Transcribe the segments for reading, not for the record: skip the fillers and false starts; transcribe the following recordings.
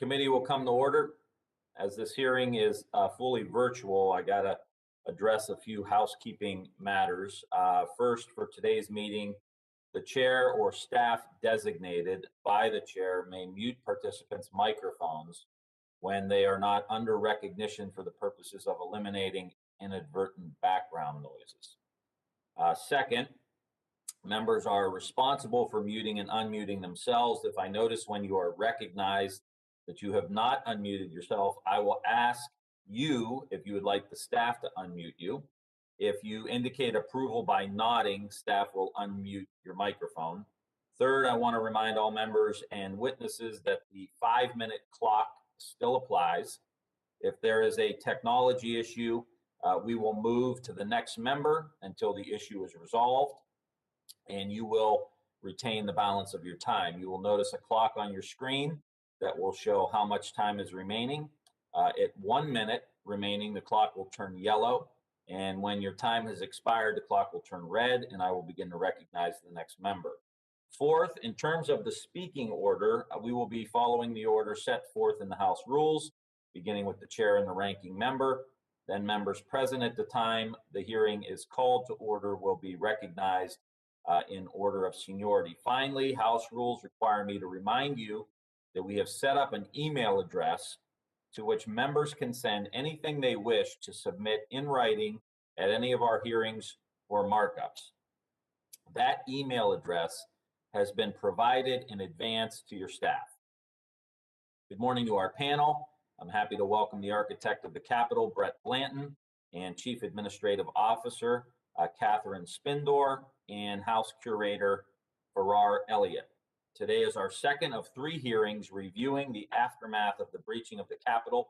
committee will come to order. As this hearing is fully virtual, I got to address a few housekeeping matters. First, for today's meeting, the chair or staff designated by the chair may mute participants' microphones when they are not under recognition for the purposes of eliminating inadvertent background noises. Second, members are responsible for muting and unmuting themselves. If I notice when you are recognized that you have not unmuted yourself, I will ask you if you would like the staff to unmute you. If you indicate approval by nodding, staff will unmute your microphone. Third, I want to remind all members and witnesses that the 5-minute clock still applies. If there is a technology issue, we will move to the next member until the issue is resolved, and you will retain the balance of your time. You will notice a clock on your screen that will show how much time is remaining. At 1 minute remaining, the clock will turn yellow, and when your time has expired, the clock will turn red, and I will begin to recognize the next member. Fourth, in terms of the speaking order, we will be following the order set forth in the House rules, beginning with the chair and the ranking member. Then members present at the time the hearing is called to order will be recognized in order of seniority. Finally, House rules require me to remind you that we have set up an email address to which members can send anything they wish to submit in writing at any of our hearings or markups. That email address has been provided in advance to your staff. Good morning to our panel. I'm happy to welcome the architect of the Capitol, Brett Blanton, and Chief Administrative Officer, Catherine Spindor, and House Curator, Farrar Elliott. Today is our second of 3 hearings reviewing the aftermath of the breaching of the Capitol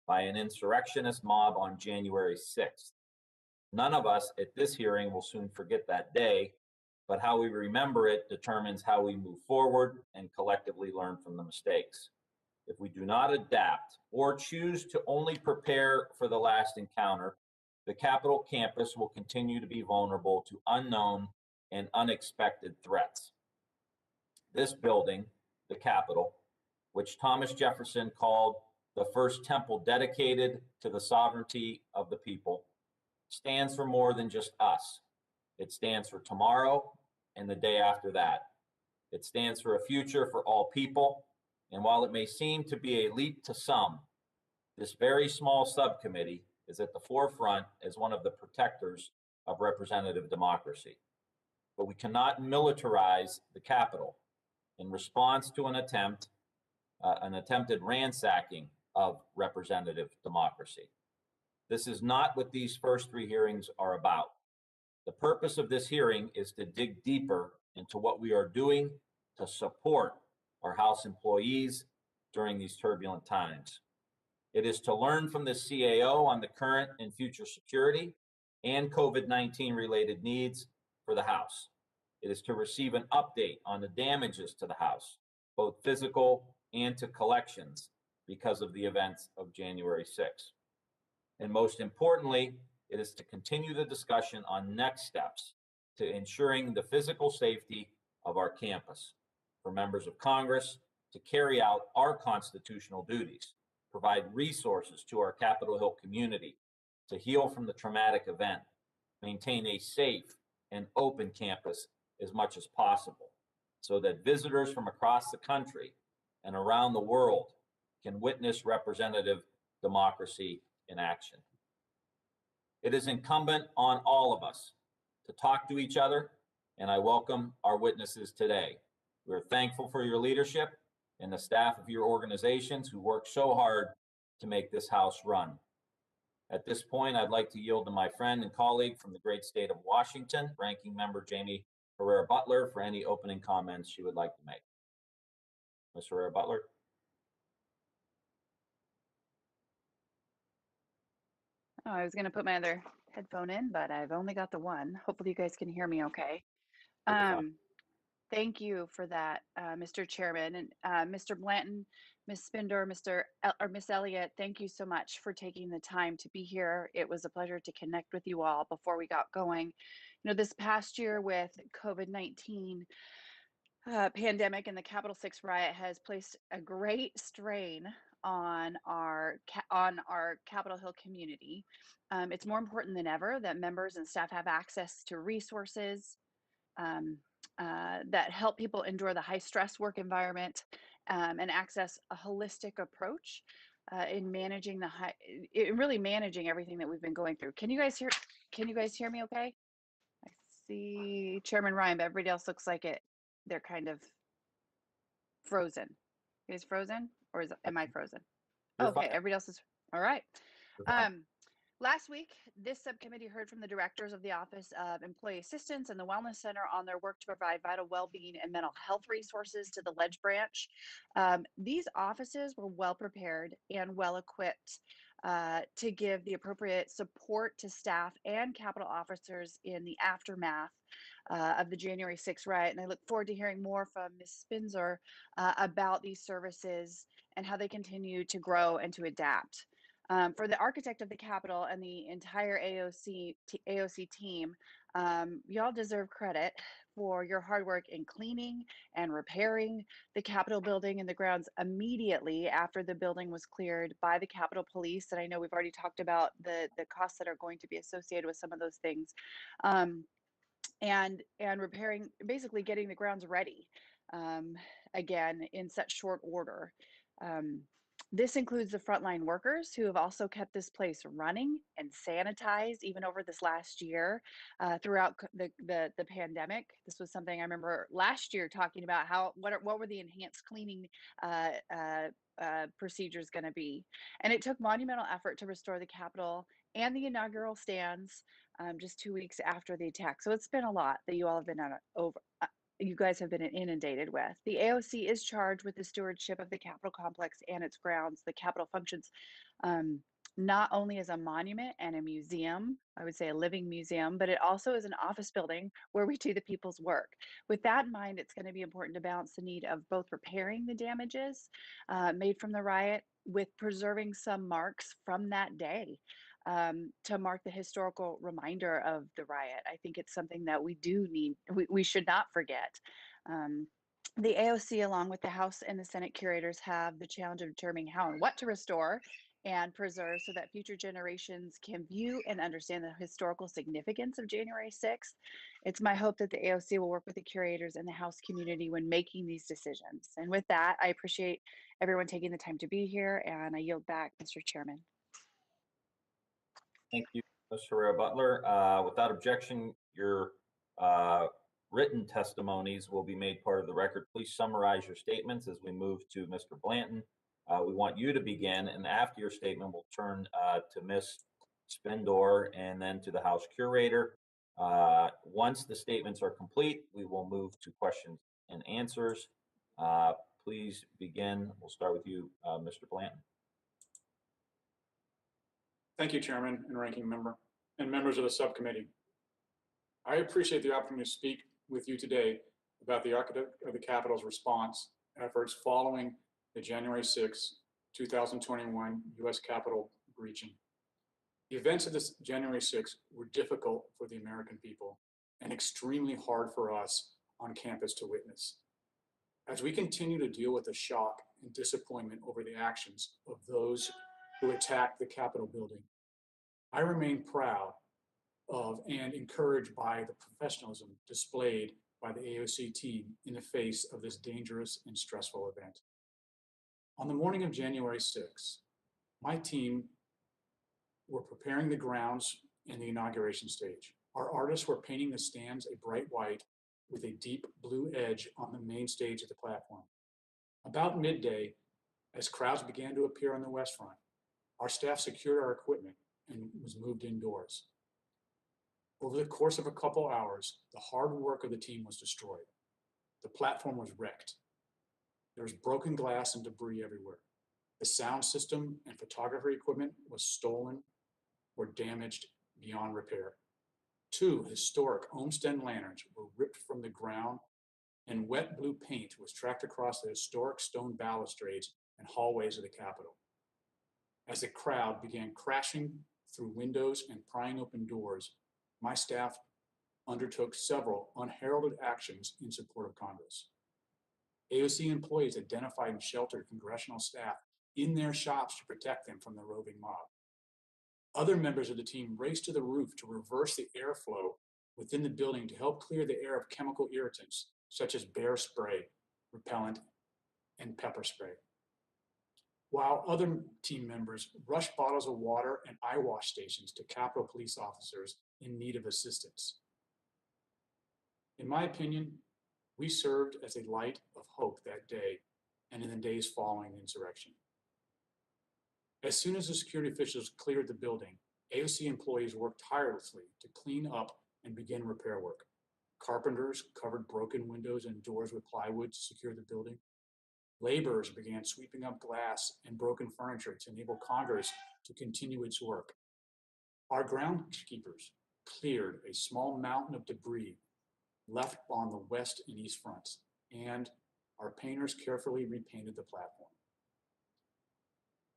by an insurrectionist mob on January 6th. None of us at this hearing will soon forget that day, but how we remember it determines how we move forward and collectively learn from the mistakes. If we do not adapt or choose to only prepare for the last encounter, the Capitol campus will continue to be vulnerable to unknown and unexpected threats. This building, the Capitol, which Thomas Jefferson called the first temple dedicated to the sovereignty of the people, stands for more than just us. It stands for tomorrow and the day after that. It stands for a future for all people. And while it may seem to be a leap to some, this very small subcommittee is at the forefront as one of the protectors of representative democracy. But we cannot militarize the Capitol in response to an attempted ransacking of representative democracy. This is not what these first 3 hearings are about. The purpose of this hearing is to dig deeper into what we are doing to support our House employees during these turbulent times. It is to learn from the CAO on the current and future security and COVID-19 related needs for the House. It is to receive an update on the damages to the House, both physical and to collections, because of the events of January 6th. And most importantly, it is to continue the discussion on next steps to ensuring the physical safety of our campus for members of Congress to carry out our constitutional duties, provide resources to our Capitol Hill community to heal from the traumatic event, maintain a safe and open campus as much as possible, so that visitors from across the country and around the world can witness representative democracy in action. It is incumbent on all of us to talk to each other, and I welcome our witnesses today. We're thankful for your leadership and the staff of your organizations who work so hard to make this House run. At this point, I'd like to yield to my friend and colleague from the great state of Washington, Ranking Member Jamie Herrera-Butler, for any opening comments she would like to make. Ms. Herrera-Butler. Oh, I was going to put my other headphone in, but I've only got the one. Hopefully you guys can hear me okay. Thank you for that, Mr. Chairman. And Mr. Blanton, Ms. Spindor, Ms. Elliott, thank you so much for taking the time to be here. It was a pleasure to connect with you all before we got going. You know, this past year with COVID-19, pandemic and the Capitol 6 riot has placed a great strain on our Capitol Hill community. It's more important than ever that members and staff have access to resources um, that help people endure the high stress work environment and access a holistic approach in managing really managing everything that we've been going through. Can you guys hear? Can you guys hear me? Okay. I see Chairman Ryan, but everybody else looks like they're kind of frozen. You guys frozen, or am I frozen? You're Okay, fine. everybody else is all right. You're fine. Last week, this subcommittee heard from the directors of the Office of Employee Assistance and the Wellness Center on their work to provide vital well-being and mental health resources to the Ledge branch. These offices were well prepared and well equipped to give the appropriate support to staff and Capitol officers in the aftermath of the January 6th riot. And I look forward to hearing more from Ms. Spinzer about these services and how they continue to grow and to adapt. For the architect of the Capitol and the entire AOC team, y'all deserve credit for your hard work in cleaning and repairing the Capitol building and the grounds immediately after the building was cleared by the Capitol Police. And I know we've already talked about the costs that are going to be associated with some of those things. And repairing, basically getting the grounds ready again in such short order. This includes the frontline workers who have also kept this place running and sanitized even over this last year throughout the pandemic. This was something I remember last year talking about what were the enhanced cleaning procedures going to be. And it took monumental effort to restore the Capitol and the inaugural stands just 2 weeks after the attack. So it's been a lot that you all have been you guys have been inundated with. The AOC is charged with the stewardship of the Capitol complex and its grounds. The Capitol functions not only as a monument and a museum, I would say a living museum, but it also is an office building where we do the people's work. With that in mind, it's going to be important to balance the need of both repairing the damages made from the riot with preserving some marks from that day. To mark the historical reminder of the riot. I think it's something that we do need, we should not forget. The AOC, along with the House and the Senate curators, have the challenge of determining how and what to restore and preserve so that future generations can view and understand the historical significance of January 6th. It's my hope that the AOC will work with the curators and the House community when making these decisions. And with that, I appreciate everyone taking the time to be here, and I yield back, Mr. Chairman. Thank you, Ms. Herrera Butler. Without objection, your written testimonies will be made part of the record. Please summarize your statements as we move to Mr. Blanton. We want you to begin, and after your statement, we'll turn to Ms. Spindor and then to the House Curator. Once the statements are complete, we will move to questions and answers. Please begin. We'll start with you, Mr. Blanton. Thank you, Chairman and Ranking Member, and members of the subcommittee. I appreciate the opportunity to speak with you today about the architect of the Capitol's response efforts following the January 6, 2021 U.S. Capitol breaching. The events of this January 6 were difficult for the American people and extremely hard for us on campus to witness. As we continue to deal with the shock and disappointment over the actions of those who attacked the Capitol building, I remain proud of and encouraged by the professionalism displayed by the AOC team in the face of this dangerous and stressful event. On the morning of January 6, my team were preparing the grounds and the inauguration stage. Our artists were painting the stands a bright white with a deep blue edge on the main stage of the platform. About midday, as crowds began to appear on the west front, our staff secured our equipment and was moved indoors. Over the course of a couple hours, the hard work of the team was destroyed. The platform was wrecked. There was broken glass and debris everywhere. The sound system and photography equipment was stolen or damaged beyond repair. 2 historic Olmsted lanterns were ripped from the ground, and wet blue paint was tracked across the historic stone balustrades and hallways of the Capitol. As the crowd began crashing through windows and prying open doors, my staff undertook several unheralded actions in support of Congress. AOC employees identified and sheltered congressional staff in their shops to protect them from the roving mob. Other members of the team raced to the roof to reverse the airflow within the building to help clear the air of chemical irritants such as bear spray, repellent, and pepper spray. While other team members rushed bottles of water and eye wash stations to Capitol police officers in need of assistance. In my opinion, we served as a light of hope that day and in the days following the insurrection. As soon as the security officials cleared the building, AOC employees worked tirelessly to clean up and begin repair work. Carpenters covered broken windows and doors with plywood to secure the building. Laborers began sweeping up glass and broken furniture to enable Congress to continue its work. Our groundskeepers cleared a small mountain of debris left on the west and east fronts, and our painters carefully repainted the platform.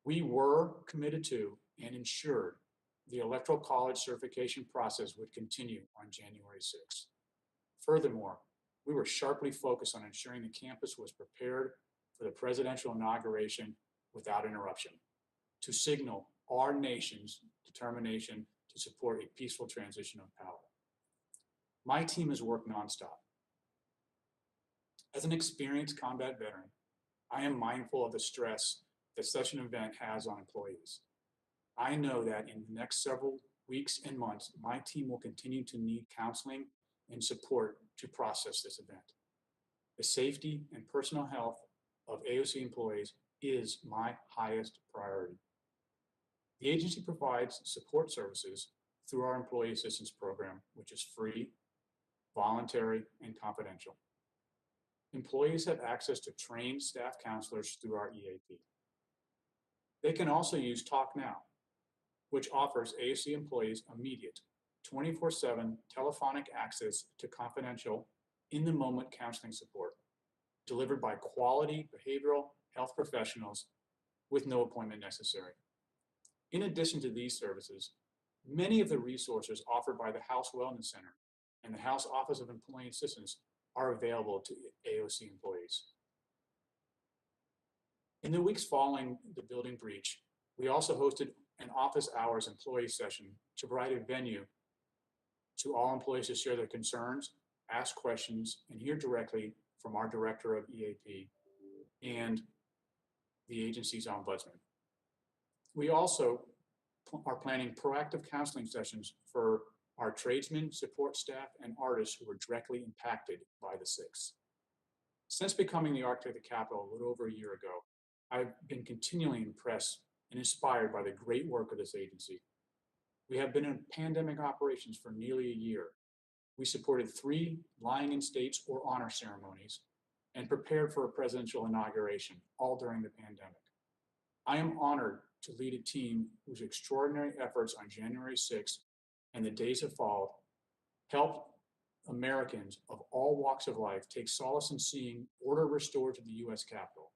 We were committed to and ensured the Electoral College certification process would continue on January 6th. Furthermore, we were sharply focused on ensuring the campus was prepared for the presidential inauguration without interruption, to signal our nation's determination to support a peaceful transition of power. My team has worked nonstop. As an experienced combat veteran, I am mindful of the stress that such an event has on employees. I know that in the next several weeks and months, my team will continue to need counseling and support to process this event. The safety and personal health of AOC employees is my highest priority. The agency provides support services through our Employee Assistance Program, which is free, voluntary, and confidential. Employees have access to trained staff counselors through our EAP. They can also use Talk Now, which offers AOC employees immediate 24/7 telephonic access to confidential, in-the-moment counseling support delivered by quality behavioral health professionals with no appointment necessary. In addition to these services, many of the resources offered by the House Wellness Center and the House Office of Employee Assistance are available to AOC employees. In the weeks following the building breach, we also hosted an office hours employee session to provide a venue to all employees to share their concerns, ask questions, and hear directly from our Director of EAP and the agency's ombudsman. We also are planning proactive counseling sessions for our tradesmen, support staff, and artists who were directly impacted by the 6th. Since becoming the architect of the Capitol a little over a year ago, I've been continually impressed and inspired by the great work of this agency. We have been in pandemic operations for nearly a year. We supported 3 lying-in-states or honor ceremonies and prepared for a presidential inauguration, all during the pandemic. I am honored to lead a team whose extraordinary efforts on January 6th and the days that followed helped Americans of all walks of life take solace in seeing order restored to the U.S. Capitol.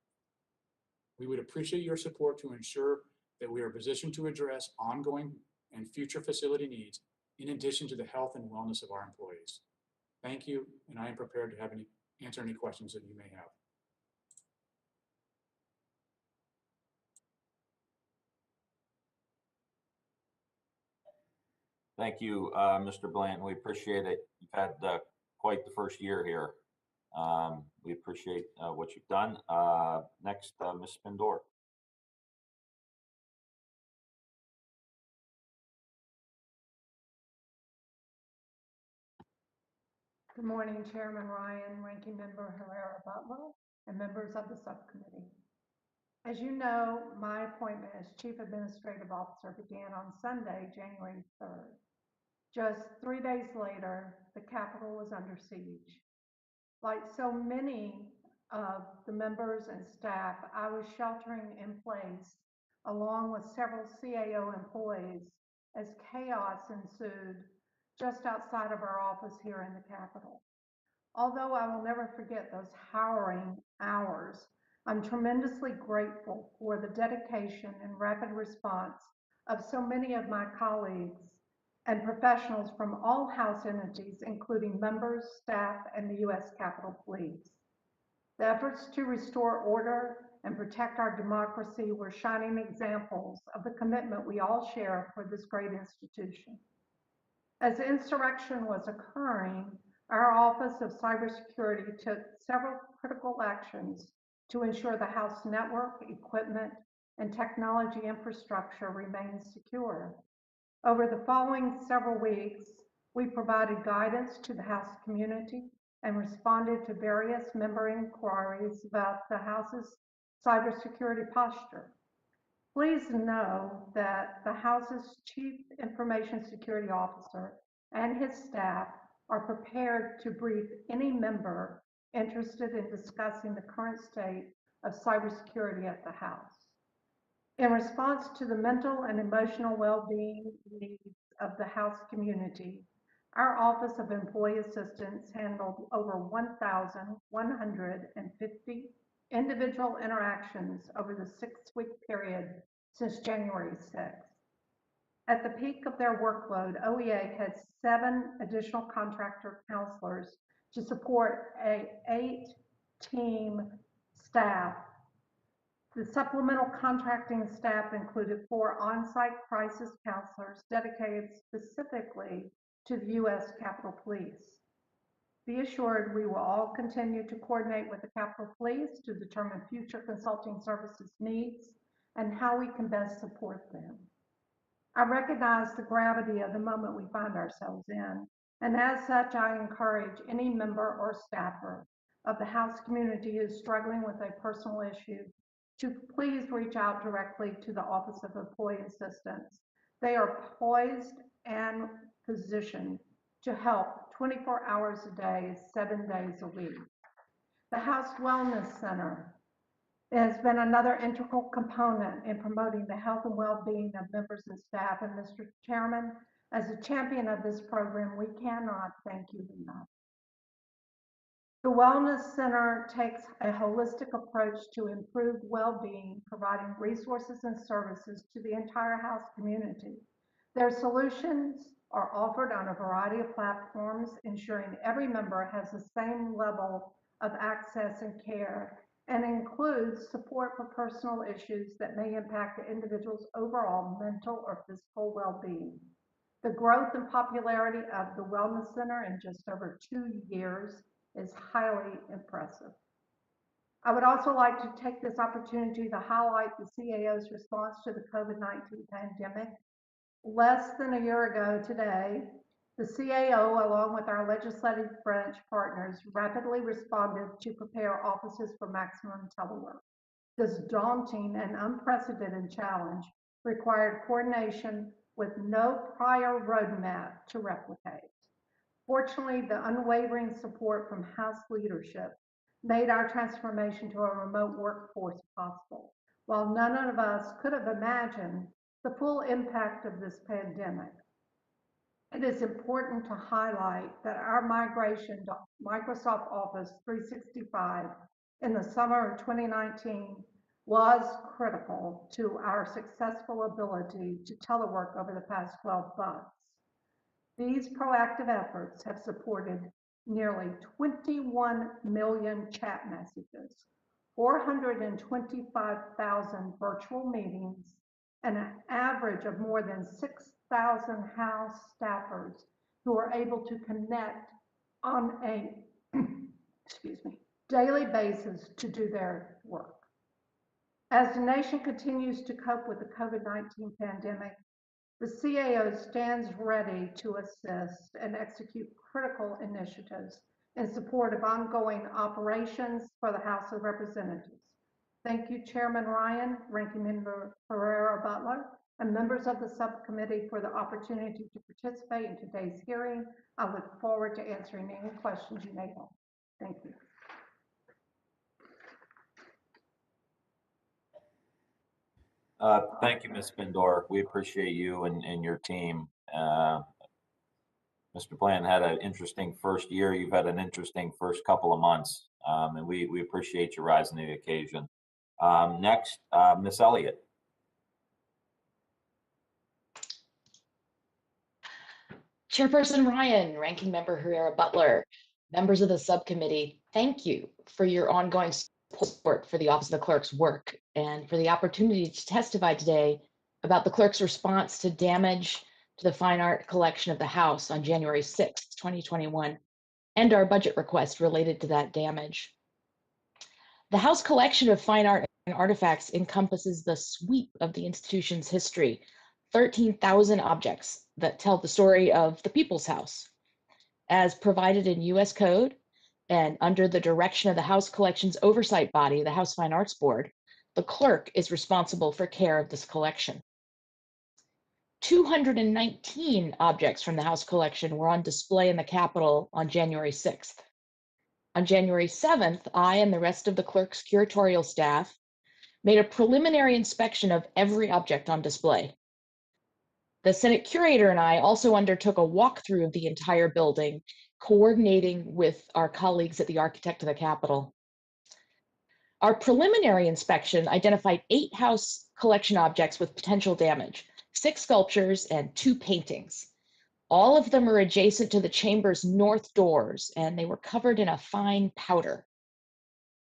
We would appreciate your support to ensure that we are positioned to address ongoing and future facility needs, in addition to the health and wellness of our employees. Thank you, and I am prepared to answer any questions that you may have. Thank you, Mr. Blanton. We appreciate it. You've had quite the first year here. We appreciate what you've done. Next, Ms. Spindor. Good morning, Chairman Ryan, Ranking Member Herrera Butler, and members of the subcommittee. As you know, my appointment as Chief Administrative Officer began on Sunday, January 3rd. Just 3 days later, the Capitol was under siege. Like so many of the members and staff, I was sheltering in place along with several CAO employees as chaos ensued just outside of our office here in the Capitol. Although I will never forget those harrowing hours, I'm tremendously grateful for the dedication and rapid response of so many of my colleagues and professionals from all House entities, including members, staff, and the U.S. Capitol Police. The efforts to restore order and protect our democracy were shining examples of the commitment we all share for this great institution. As the insurrection was occurring, our Office of Cybersecurity took several critical actions to ensure the House network, equipment, and technology infrastructure remains secure. Over the following several weeks, we provided guidance to the House community and responded to various member inquiries about the House's cybersecurity posture. Please know that the House's Chief Information Security Officer and his staff are prepared to brief any member interested in discussing the current state of cybersecurity at the House. In response to the mental and emotional well-being needs of the House community, our Office of Employee Assistance handled over 1,150 individual interactions over the 6-week period since January 6th. At the peak of their workload, OEA had 7 additional contractor counselors to support an 8-team staff. The supplemental contracting staff included 4 on-site crisis counselors dedicated specifically to the U.S. Capitol Police. Be assured we will all continue to coordinate with the Capitol Police to determine future consulting services needs and how we can best support them. I recognize the gravity of the moment we find ourselves in, and as such, I encourage any member or staffer of the House community who is struggling with a personal issue to please reach out directly to the Office of Employee Assistance. They are poised and positioned to help 24 hours a day, 7 days a week. The House Wellness Center has been another integral component in promoting the health and well-being of members and staff. And Mr. Chairman, as a champion of this program, we cannot thank you enough. The Wellness Center takes a holistic approach to improved well-being, providing resources and services to the entire House community. Their solutions are offered on a variety of platforms, ensuring every member has the same level of access and care, and includes support for personal issues that may impact the individual's overall mental or physical well-being. The growth and popularity of the Wellness Center in just over 2 years is highly impressive. I would also like to take this opportunity to highlight the CAO's response to the COVID-19 pandemic. Less than a year ago today, the CAO, along with our legislative branch partners, rapidly responded to prepare offices for maximum telework. This daunting and unprecedented challenge required coordination with no prior roadmap to replicate. Fortunately, the unwavering support from House leadership made our transformation to a remote workforce possible. While none of us could have imagined the full impact of this pandemic, it is important to highlight that our migration to Microsoft Office 365 in the summer of 2019 was critical to our successful ability to telework over the past 12 months. These proactive efforts have supported nearly 21 million chat messages, 425,000 virtual meetings, and an average of more than 6,000 House staffers who are able to connect on a daily basis to do their work. As the nation continues to cope with the COVID-19 pandemic, the CAO stands ready to assist and execute critical initiatives in support of ongoing operations for the House of Representatives. Thank you, Chairman Ryan, Ranking Member Herrera Butler, and members of the subcommittee for the opportunity to participate in today's hearing. I look forward to answering any questions you may have. Thank you. Thank you, Ms. Spindor. We appreciate you and your team. Mr. Bland had an interesting first year. You've had an interesting first couple of months, and we appreciate you rising to the occasion. Next, Ms. Elliott. Chairperson Ryan, Ranking Member Herrera Butler, Members of the subcommittee, thank you for your ongoing support for the Office of the Clerk's work and for the opportunity to testify today about the clerk's response to damage to the fine art collection of the House on January 6th, 2021, and our budget request related to that damage. The House collection of fine art and artifacts encompasses the sweep of the institution's history, 13,000 objects that tell the story of the People's House. As provided in U.S. Code and under the direction of the House Collections Oversight Body, the House Fine Arts Board, the clerk is responsible for care of this collection. 219 objects from the House collection were on display in the Capitol on January 6th. On January 7th, I and the rest of the clerk's curatorial staff made a preliminary inspection of every object on display. The Senate curator and I also undertook a walkthrough of the entire building, coordinating with our colleagues at the Architect of the Capitol. Our preliminary inspection identified 8 House collection objects with potential damage, 6 sculptures and 2 paintings. All of them are adjacent to the chamber's north doors, and they were covered in a fine powder.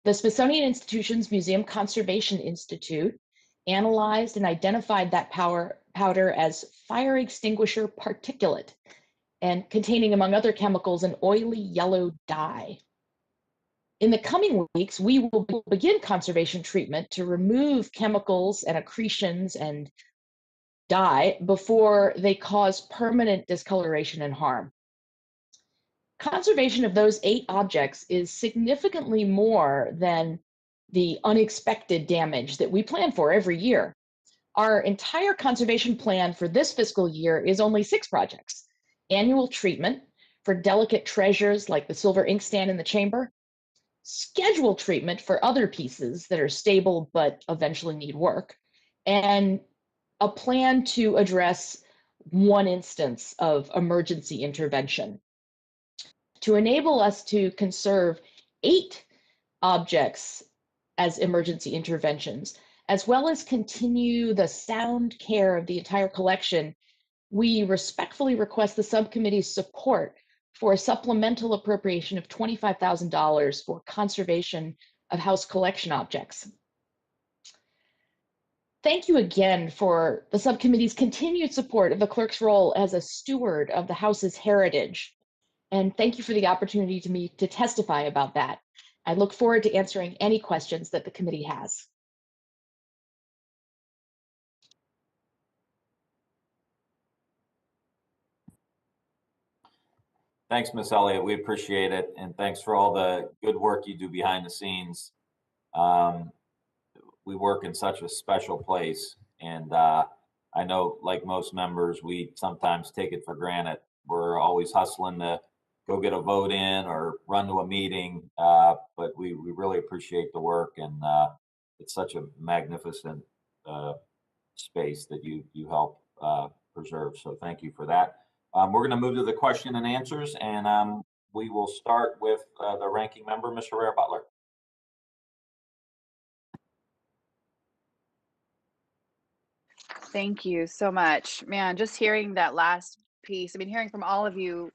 The Smithsonian Institution's Museum Conservation Institute analyzed and identified that powder as fire extinguisher particulate and containing, among other chemicals, an oily yellow dye. In the coming weeks, we will begin conservation treatment to remove chemicals and accretions and dye before they cause permanent discoloration and harm. Conservation of those 8 objects is significantly more than the unexpected damage that we plan for every year. Our entire conservation plan for this fiscal year is only 6 projects. Annual treatment for delicate treasures like the silver inkstand in the chamber, scheduled treatment for other pieces that are stable but eventually need work, and a plan to address one instance of emergency intervention. To enable us to conserve 8 objects as emergency interventions, as well as continue the sound care of the entire collection, we respectfully request the subcommittee's support for a supplemental appropriation of $25,000 for conservation of House collection objects. Thank you again for the subcommittee's continued support of the clerk's role as a steward of the House's heritage. And thank you for the opportunity to testify about that. I look forward to answering any questions that the committee has. Thanks, Ms. Elliott. We appreciate it. And thanks for all the good work you do behind the scenes. We work in such a special place. And I know, like most members, we sometimes take it for granted. We're always hustling to go get a vote in or run to a meeting. But we really appreciate the work. And it's such a magnificent space that you help preserve. So thank you for that. We're going to move to the question and answers, and we will start with the ranking member, Ms. Herrera-Butler. Thank you so much. Man, just hearing that last piece, I mean, hearing from all of you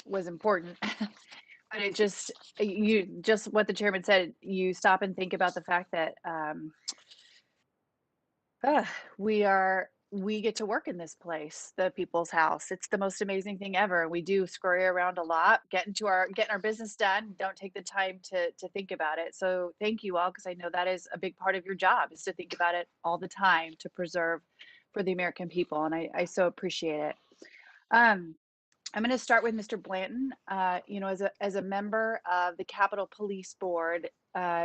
was important. But it just, what the chairman said, you stop and think about the fact that we get to work in this place, the People's House. It's the most amazing thing ever. We do scurry around a lot, getting our business done, don't take the time to think about it. So thank you all, because I know that is a big part of your job, is to think about it all the time to preserve for the American people. And I so appreciate it. I'm going to start with Mr. Blanton. As a member of the Capitol Police Board,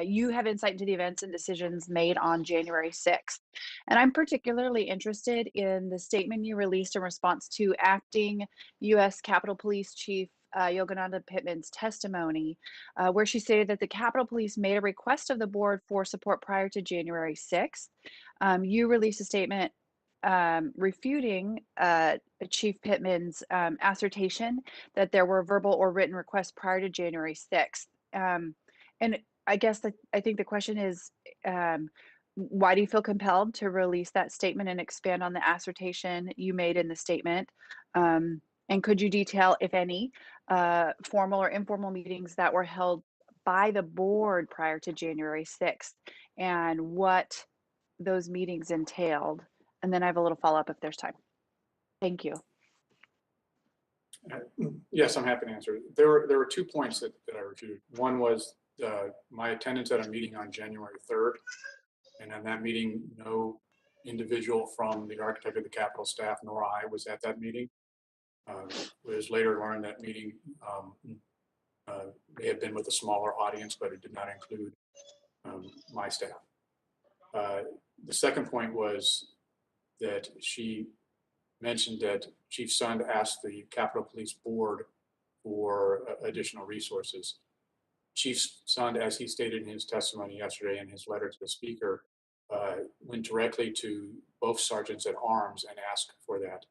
you have insight into the events and decisions made on January 6th. And I'm particularly interested in the statement you released in response to acting U.S. Capitol Police Chief Yogananda Pittman's testimony, where she stated that the Capitol Police made a request of the board for support prior to January 6th. You released a statement refuting Chief Pittman's assertion that there were verbal or written requests prior to January 6th. And I guess I think the question is, why do you feel compelled to release that statement and expand on the assertion you made in the statement? And And could you detail, if any, formal or informal meetings that were held by the board prior to January 6th and what those meetings entailed? And then I have a little follow-up if there's time. Thank you. Yes, I'm happy to answer. There were 2 points that I reviewed. One was my attendance at a meeting on January 3rd. And in that meeting, no individual from the Architect of the Capitol staff nor I was at that meeting. It was later learned that meeting may have been with a smaller audience, but it did not include my staff. The second point was that she mentioned that Chief Sund asked the Capitol Police Board for additional resources. Chief Sund, as he stated in his testimony yesterday in his letter to the Speaker, went directly to both sergeants at arms and asked for that.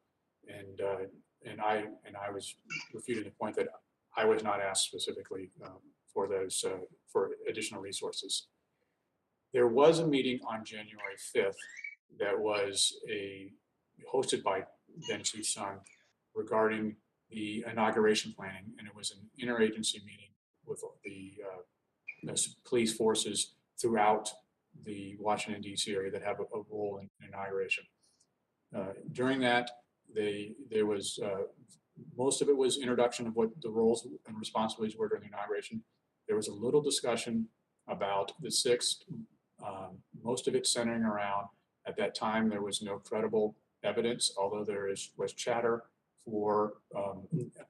And I was refuting the point that I was not asked specifically for those for additional resources. There was a meeting on January 5th that was hosted by then Chief Sund regarding the inauguration planning, and it was an interagency meeting with the police forces throughout the Washington, D.C. area that have a role in inauguration. During that, there was most of it was introduction of what the roles and responsibilities were during the inauguration. There was a little discussion about the 6th, most of it centering around, at that time, there was no credible evidence, although there was chatter for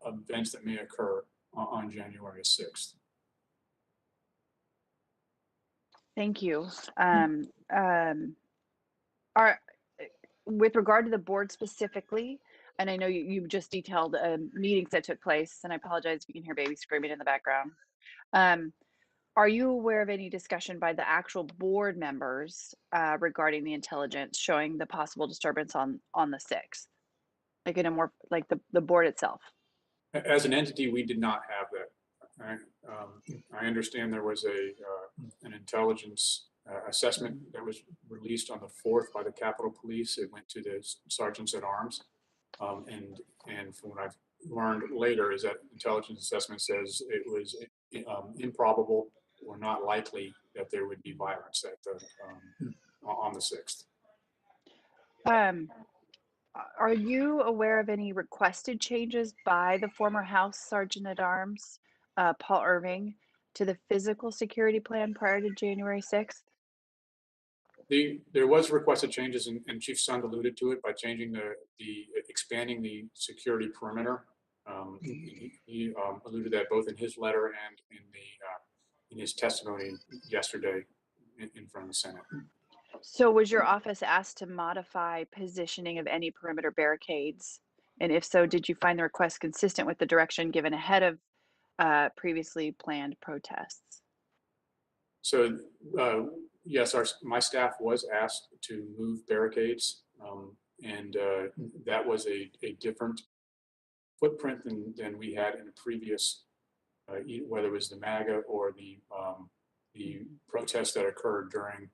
events that may occur on January 6th. Thank you. With regard to the board specifically, and I know you just detailed meetings that took place, and I apologize if you can hear baby screaming in the background. Are you aware of any discussion by the actual board members regarding the intelligence showing the possible disturbance on the 6th? Like in a more, like the board itself? As an entity, we did not have that. I understand there was an intelligence assessment that was released on the 4th by the Capitol Police. It went to the sergeants at arms. And from what I've learned later is that intelligence assessment says it was improbable or not likely that there would be violence on the 6th. Are you aware of any requested changes by the former House Sergeant at Arms, Paul Irving, to the physical security plan prior to January 6th? There was requested changes, and Chief Sund alluded to it by changing expanding the security perimeter. He alluded to that both in his letter and in his testimony yesterday in front of the Senate. So was your office asked to modify positioning of any perimeter barricades? And if so, did you find the request consistent with the direction given ahead of previously planned protests? So yes, my staff was asked to move barricades, and that was a different footprint than we had in the previous, whether it was the MAGA or the protests that occurred during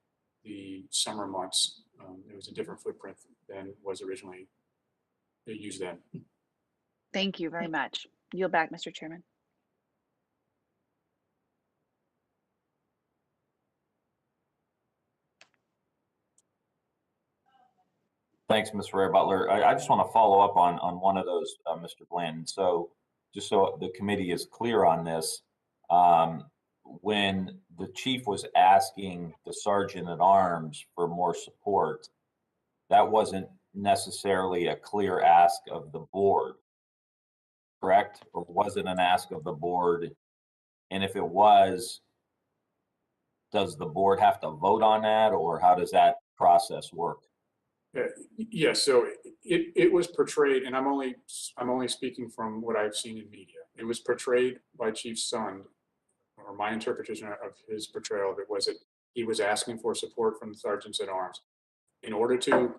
the summer months. It was a different footprint than was originally used then. Thank you very much. Yield back, Mr. Chairman. Thanks, Ms. Ray Butler. I just want to follow up on one of those, Mr. Bland. So just so the committee is clear on this, when the chief was asking the sergeant at arms for more support, that wasn't necessarily a clear ask of the board, correct? Or was it an ask of the board? And if it was, does the board have to vote on that, or how does that process work? Yes, so it was portrayed, and I'm only speaking from what I've seen in media. It was portrayed by Chief Sund, or my interpretation of his portrayal of it was that he was asking for support from the sergeants at arms. In order to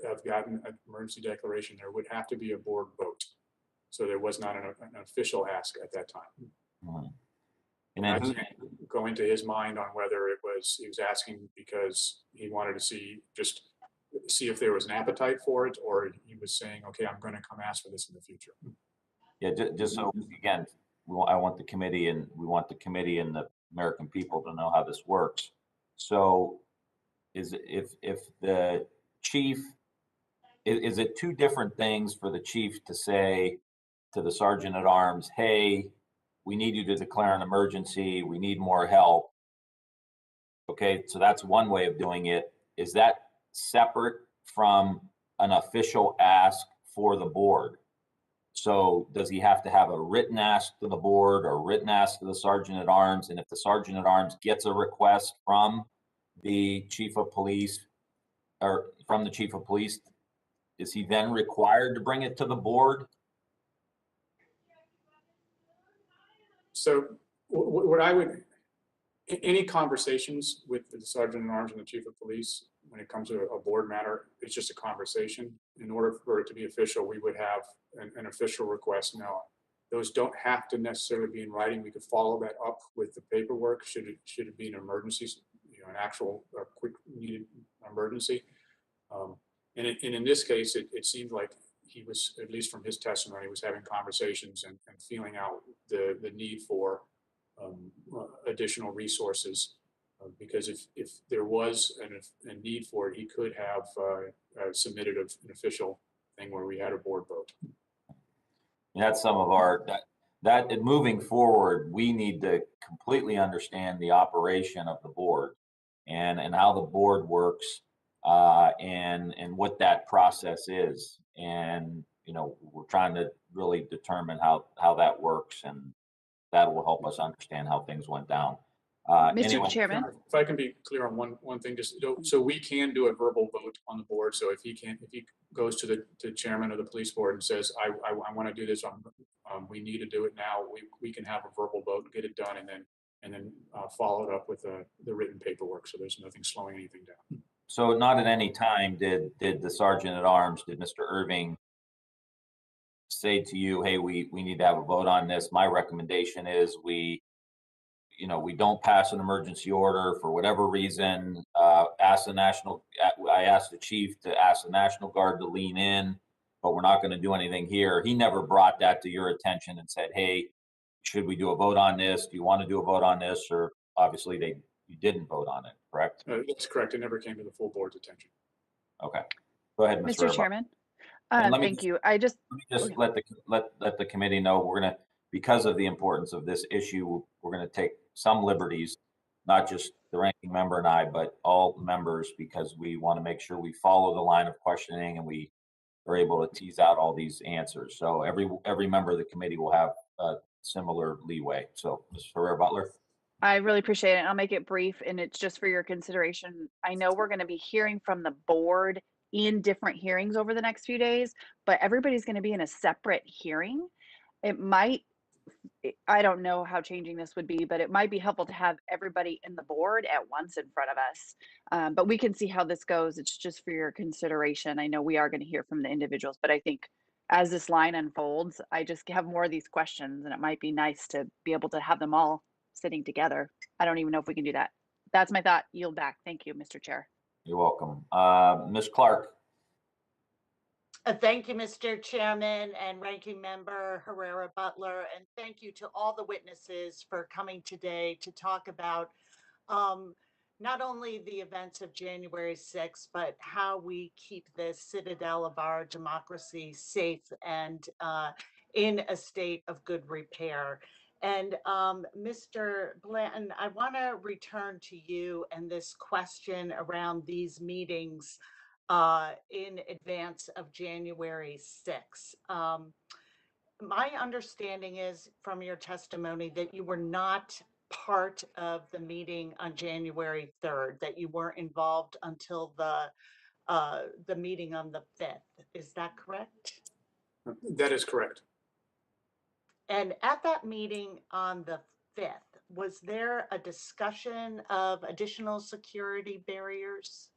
have gotten an emergency declaration, there would have to be a board vote. So there was not an official ask at that time. Mm-hmm. And I can't go into his mind on whether he was asking because he wanted to see just see if there was an appetite for it, or he was saying, okay, I'm going to come ask for this in the future. Yeah, just so, again, I want the committee and we want the committee and the American people to know how this works. So if the chief, is it two different things for the chief to say to the sergeant at arms, hey, we need you to declare an emergency, we need more help? Okay, so that's one way of doing it. Is that separate from an official ask for the board? So does he have to have a written ask to the board or a written ask to the sergeant at arms? And if the sergeant at arms gets a request from the chief of police or from the chief of police, is he then required to bring it to the board? So what I would, any conversations with the sergeant at arms and the chief of police when it comes to a board matter, it's just a conversation. In order for it to be official, we would have an official request. Now, those don't have to necessarily be in writing. We could follow that up with the paperwork. Should it be an emergency, an actual quick needed emergency? And in this case, it seemed like he was, at least from his testimony, was having conversations and feeling out the need for additional resources. Because if there was a need for it, he could have submitted an official thing where we had a board vote. That's some of our, that moving forward, we need to completely understand the operation of the board and how the board works, and what that process is. And, we're trying to really determine how that works, and that will help us understand how things went down. Mr. Anyway, Chairman. If I can be clear on one thing, just so we can do a verbal vote on the board. So if he goes to the chairman of the police board and says, I want to do this, we need to do it now, we can have a verbal vote, get it done, and then follow it up with the written paperwork. So there's nothing slowing anything down. So not at any time did the sergeant at arms, did Mr. Irving say to you, hey, we need to have a vote on this? My recommendation is we don't pass an emergency order for whatever reason. I asked the chief to ask the National Guard to lean in, but we're not going to do anything here. He never brought that to your attention and said, hey, should we do a vote on this? Do you want to do a vote on this? Or obviously you didn't vote on it, correct? That's correct. It never came to the full board's attention. Okay. Go ahead, Mr. Chairman. Thank you. Let me just let the committee know we're going to, because of the importance of this issue, we're going to take some liberties, not just the ranking member and I, but all members, because we want to make sure we follow the line of questioning and we are able to tease out all these answers. So every member of the committee will have a similar leeway. So, Ms. Herrera-Butler. I really appreciate it. I'll make it brief, and it's just for your consideration. I know we're going to be hearing from the board in different hearings over the next few days, but everybody's going to be in a separate hearing. I don't know how changing this would be, but it might be helpful to have everybody in the board at once in front of us. But we can see how this goes. It's just for your consideration. I know we are going to hear from the individuals, but I think as this line unfolds, I just have more of these questions, and it might be nice to be able to have them all sitting together. I don't even know if we can do that. That's my thought. Yield back. Thank you, Mr. Chair. You're welcome. Ms. Clark. Thank you, Mr. Chairman and Ranking Member Herrera-Butler, and thank you to all the witnesses for coming today to talk about not only the events of January 6th, but how we keep the citadel of our democracy safe and in a state of good repair. And Mr. Blanton, I want to return to you and this question around these meetings in advance of January 6th. My understanding is from your testimony that you were not part of the meeting on January 3rd, that you weren't involved until the meeting on the 5th. Is that correct? That is correct. And at that meeting on the 5th, was there a discussion of additional security barriers?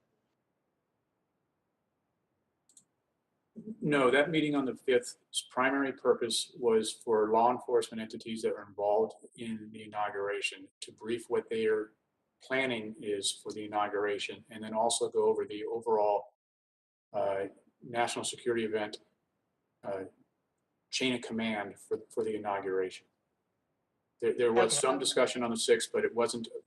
No, that meeting on the 5th's primary purpose was for law enforcement entities that are involved in the inauguration to brief what their planning is for the inauguration, and then also go over the overall national security event chain of command for the inauguration. There was Okay. some discussion on the 6th, but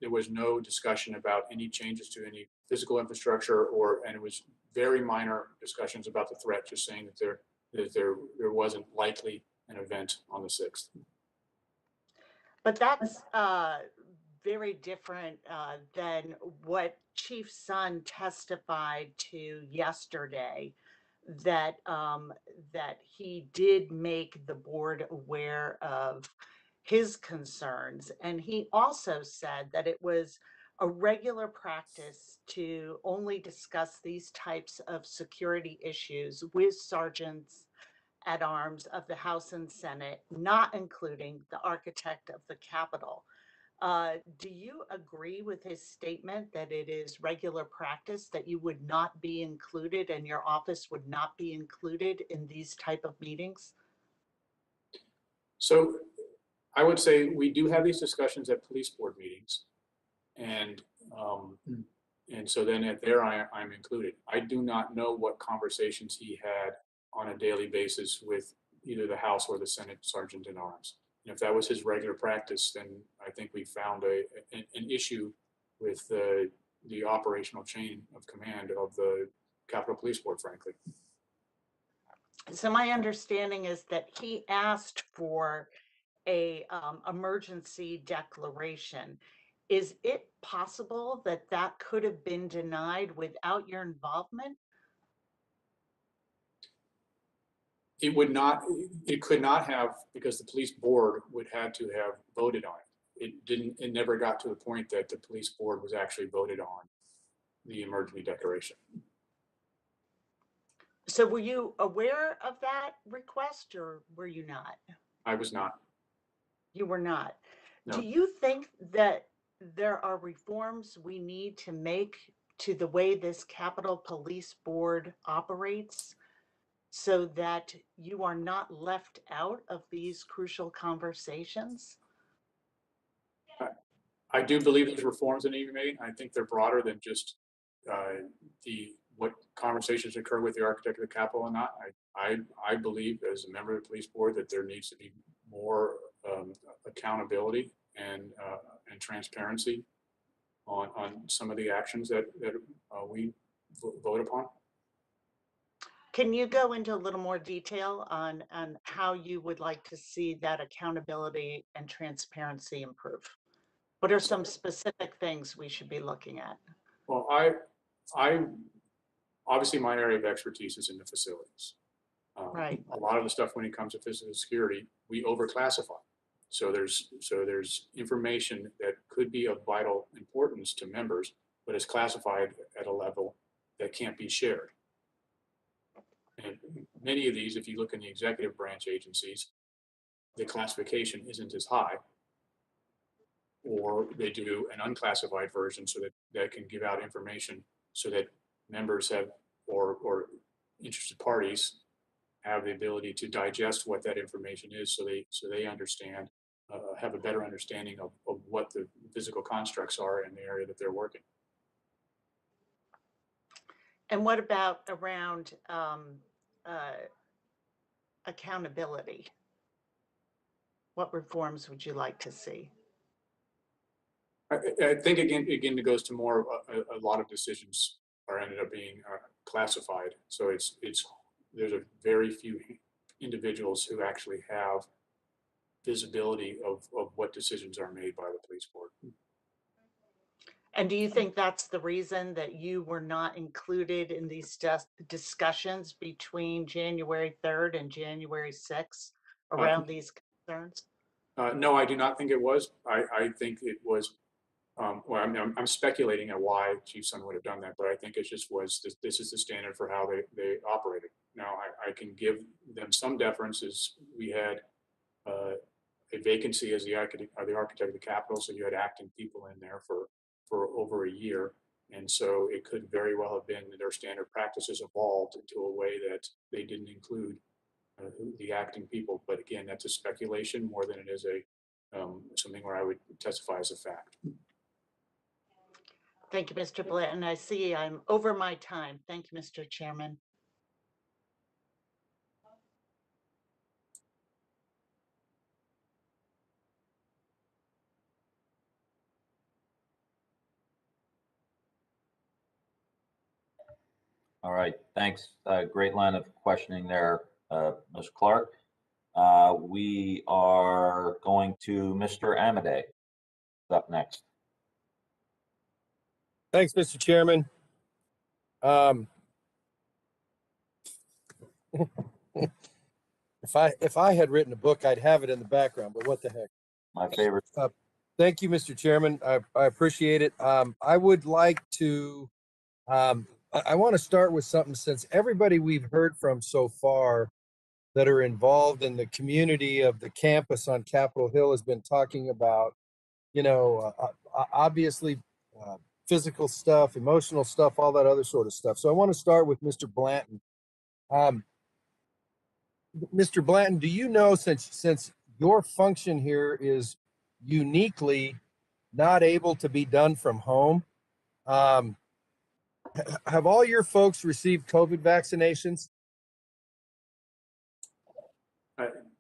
there was no discussion about any changes to any physical infrastructure and it was very minor discussions about the threat, just saying that there wasn't likely an event on the 6th. But that's very different than what Chief Sun testified to yesterday, that that he did make the board aware of his concerns. And he also said that it was a regular practice to only discuss these types of security issues with sergeants at arms of the House and Senate, not including the architect of the Capitol. Do you agree with his statement that it is regular practice that you would not be included and your office would not be included in these type of meetings? So I would say we do have these discussions at police board meetings, and so then I'm included. I do not know what conversations he had on a daily basis with either the House or the Senate Sergeant in Arms. And if that was his regular practice, then I think we found an issue with the operational chain of command of the Capitol Police Board, frankly. So my understanding is that he asked for a emergency declaration. Is it possible that that could have been denied without your involvement? It would not, it could not have, because the police board would have to have voted on it. It never got to the point that the police board was actually voted on the emergency declaration. So were you aware of that request or were you not? I was not. You were not. No. Do you think that there are reforms we need to make to the way this Capitol Police Board operates so that you are not left out of these crucial conversations? I do believe there's reforms that need to be made. I think they're broader than just what conversations occur with the architect of the Capitol and not. I believe as a member of the police board that there needs to be more accountability and transparency on some of the actions that we vote upon. Can you go into a little more detail on how you would like to see that accountability and transparency improve? What are some specific things we should be looking at? Well, I obviously my area of expertise is in the facilities. Right. A lot of the stuff when it comes to physical security, we overclassify. So there's information that could be of vital importance to members, but is classified at a level that can't be shared. And many of these, if you look in the executive branch agencies, the classification isn't as high, or they do an unclassified version so that can give out information so that members have or interested parties have the ability to digest what that information is, so they understand, have a better understanding of what the physical constructs are in the area that they're working. And what about around accountability? What reforms would you like to see? I think again it goes to more a lot of decisions are ended up being classified. So there's a very few individuals who actually have visibility of what decisions are made by the police board. And do you think that's the reason that you were not included in these discussions between January 3rd and January 6th around these concerns? No, I do not think it was. I think it was, well, I'm speculating at why Chief Sun would have done that, but I think it just was, this is the standard for how they operated. Now, I can give them some deference, as we had a vacancy as the architect of the Capitol, so you had acting people in there for over a year. And so it could very well have been that their standard practices evolved into a way that they didn't include the acting people. But again, that's a speculation more than it is something where I would testify as a fact. Thank you, Mr. Blanton. I see I'm over my time. Thank you, Mr. Chairman. All right, thanks. Great line of questioning there, Ms. Clark. We are going to Mr. Amadei up next. Thanks, Mr. Chairman. If I had written a book, I'd have it in the background, but what the heck? My favorite. Thank you, Mr. Chairman. I appreciate it. I would like to, I want to start with something, since everybody we've heard from so far that are involved in the community of the campus on Capitol Hill has been talking about, you know, obviously physical stuff, emotional stuff, all that other sort of stuff. So I want to start with Mr. Blanton. Mr. Blanton, do you know, since your function here is uniquely not able to be done from home, have all your folks received COVID vaccinations?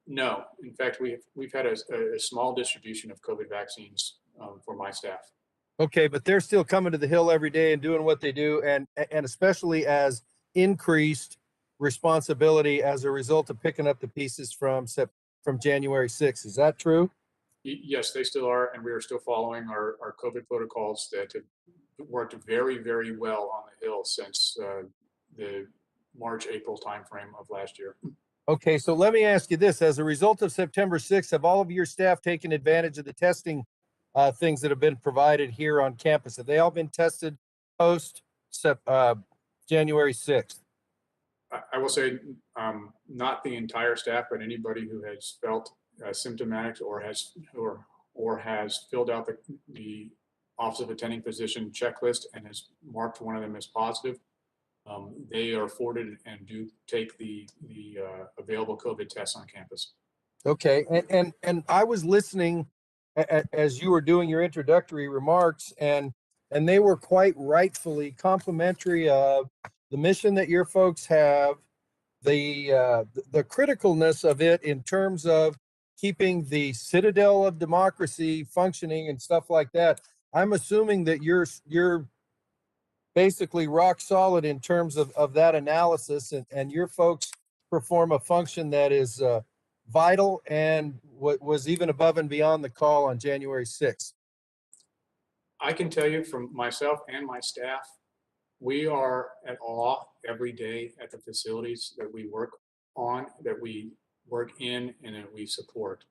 No, in fact, we've had a small distribution of COVID vaccines for my staff. Okay, but they're still coming to the Hill every day and doing what they do, and especially as increased responsibility as a result of picking up the pieces from January 6th. Is that true? Yes, they still are, and we are still following our COVID protocols that have worked very, very well on the Hill since the March, April timeframe of last year. Okay, so let me ask you this. As a result of September 6th, have all of your staff taken advantage of the testing things that have been provided here on campus? Have they all been tested post January 6th? I will say not the entire staff, but anybody who has felt symptomatic or has filled out the Office of Attending Physician checklist and has marked one of them as positive, they are afforded and do take the available COVID tests on campus. Okay, and I was listening as you were doing your introductory remarks, and they were quite rightfully complimentary of the mission that your folks have, the criticalness of it in terms of keeping the citadel of democracy functioning and stuff like that. I'm assuming that you're basically rock solid in terms of that analysis, and your folks perform a function that is vital and what was even above and beyond the call on January 6th. I can tell you from myself and my staff, we are at awe every day at the facilities that we work on, that we work in, and that we support.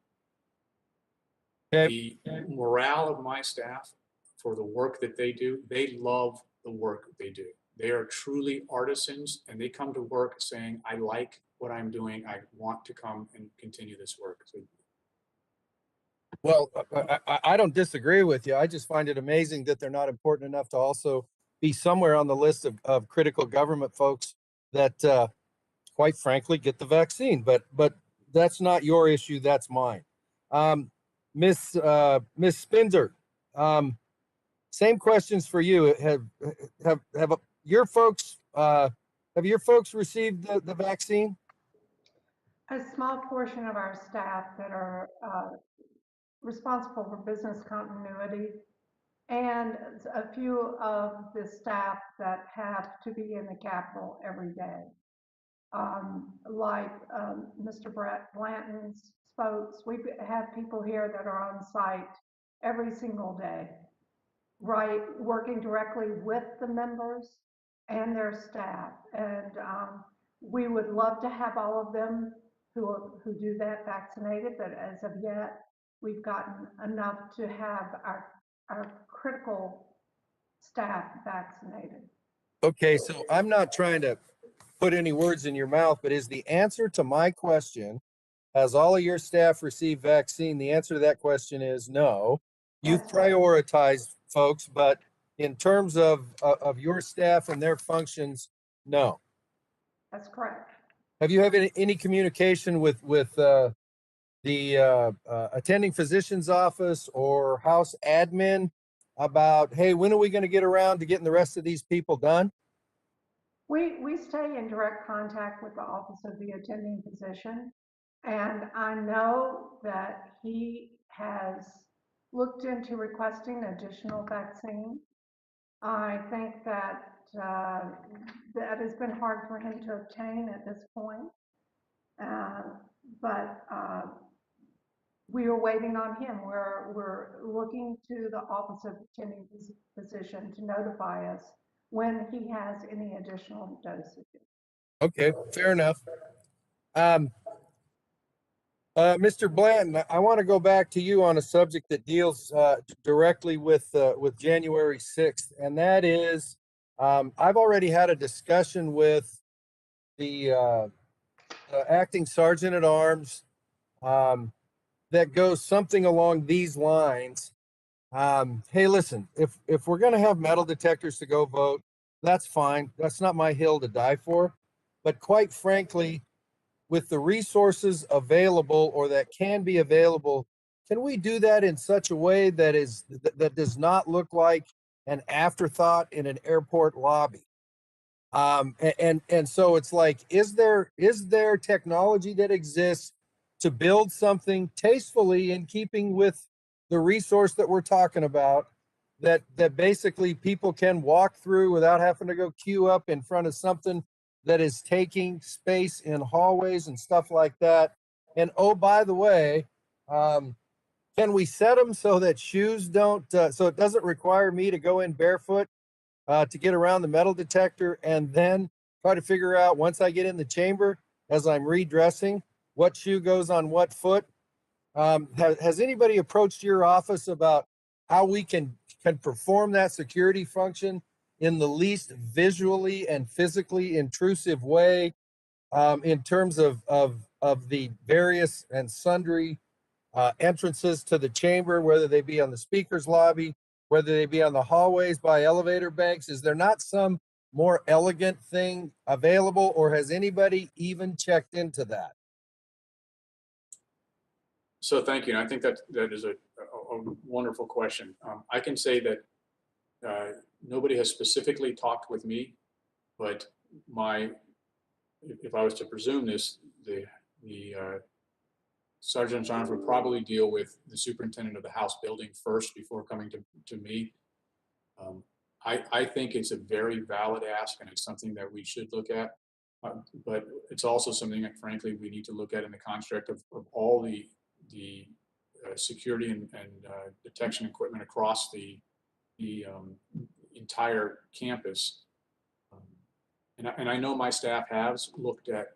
Okay. The morale of my staff for the work that they do, they love the work they do. They are truly artisans, and they come to work saying, I like what I'm doing. I want to come and continue this work. So, well, I don't disagree with you. I just find it amazing that they're not important enough to also be somewhere on the list of critical government folks that, quite frankly, get the vaccine. But that's not your issue. That's mine. Miss Spinzer, same questions for you. Have your folks received the vaccine? A small portion of our staff that are responsible for business continuity, and a few of the staff that have to be in the Capitol every day. Like Mr. Blanton's folks, we have people here that are on site every single day, right, working directly with the members and their staff. And we would love to have all of them who do that vaccinated, but as of yet, we've gotten enough to have our critical staff vaccinated. Okay, so I'm not trying to put any words in your mouth, but is the answer to my question, has all of your staff received vaccine? The answer to that question is no. You've prioritized folks, but in terms of your staff and their functions, no. That's correct. Have you had any communication with the attending physician's office or house admin about, hey, when are we going to get around to getting the rest of these people done? We stay in direct contact with the Office of the Attending Physician, and I know that he has looked into requesting additional vaccine. I think that that has been hard for him to obtain at this point. But we are waiting on him. We're looking to the Office of Attending Physician to notify us when he has any additional dosages. Okay, fair enough. Mr. Blanton, I want to go back to you on a subject that deals directly with January 6th, and that is, I've already had a discussion with the acting sergeant at arms that goes something along these lines. Hey, listen, if we're going to have metal detectors to go vote, that's fine. That's not my hill to die for. But quite frankly, with the resources available or that can be available, can we do that in such a way that does not look like an afterthought in an airport lobby? And so it's like, is there technology that exists to build something tastefully in keeping with the resource that we're talking about, that basically people can walk through without having to go queue up in front of something that is taking space in hallways and stuff like that? And oh, by the way, can we set them so that shoes don't, so it doesn't require me to go in barefoot to get around the metal detector and then try to figure out, once I get in the chamber, as I'm redressing, what shoe goes on what foot? Has anybody approached your office about how we can perform that security function in the least visually and physically intrusive way, in terms of the various and sundry entrances to the chamber, whether they be on the speaker's lobby, whether they be on the hallways by elevator banks? Is there not some more elegant thing available, or has anybody even checked into that? So thank you. And I think that is a wonderful question. I can say that nobody has specifically talked with me, but if I was to presume this, the Sergeant at Arms would probably deal with the superintendent of the House building first before coming to me. I think it's a very valid ask, and it's something that we should look at. But it's also something that, frankly, we need to look at in the construct of all the security and detection equipment across the entire campus. And I know my staff has looked at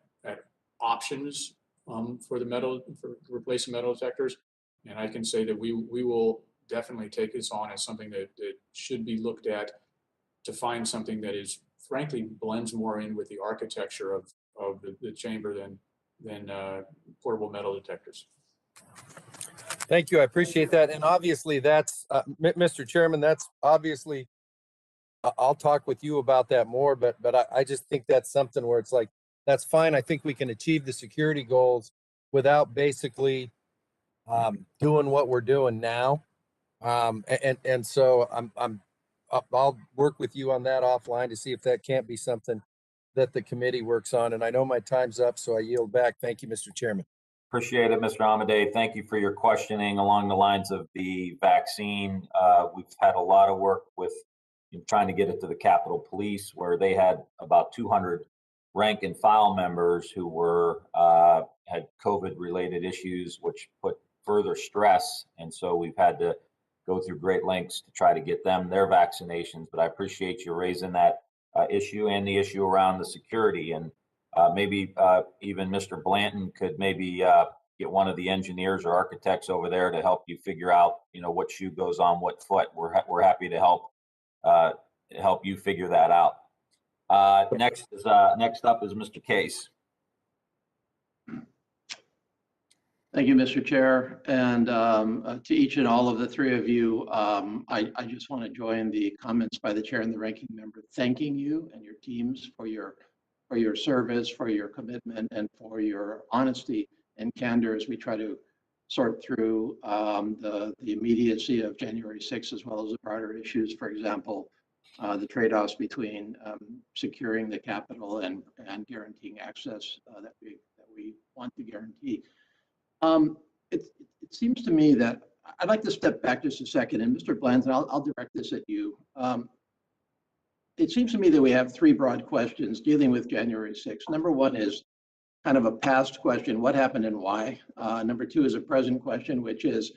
options for replacing metal detectors, and I can say that we will definitely take this on as something that should be looked at to find something that is, frankly, blends more in with the architecture of the chamber than portable metal detectors. Thank you. I appreciate that. And obviously that's, Mr. Chairman, that's obviously, I'll talk with you about that more, but I just think that's something where it's like, that's fine. I think we can achieve the security goals without basically doing what we're doing now. And so I'll work with you on that offline to see if that can't be something that the committee works on. And I know my time's up, so I yield back. Thank you, Mr. Chairman. Appreciate it, Mr. Amadei. Thank you for your questioning along the lines of the vaccine. We've had a lot of work with trying to get it to the Capitol Police, where they had about 200 rank and file members who were had COVID-related issues, which put further stress. And so we've had to go through great lengths to try to get them their vaccinations. But I appreciate you raising that issue and the issue around the security. And maybe even Mr. Blanton could maybe get one of the engineers or architects over there to help you figure out, what shoe goes on what foot. We're happy to help you figure that out. Next up is Mr. Case. Thank you, Mr. Chair, and to each and all of the three of you, I just want to join the comments by the chair and the ranking member, thanking you and your teams for your service, for your commitment, and for your honesty and candor as we try to sort through the immediacy of January 6th, as well as the broader issues, for example, the trade-offs between securing the Capitol and guaranteeing access that we want to guarantee. It seems to me that I'd like to step back just a second, and Mr. Blanton, I'll direct this at you. it seems to me that we have three broad questions dealing with January 6th. Number one is kind of a past question, what happened and why? Number two is a present question, which is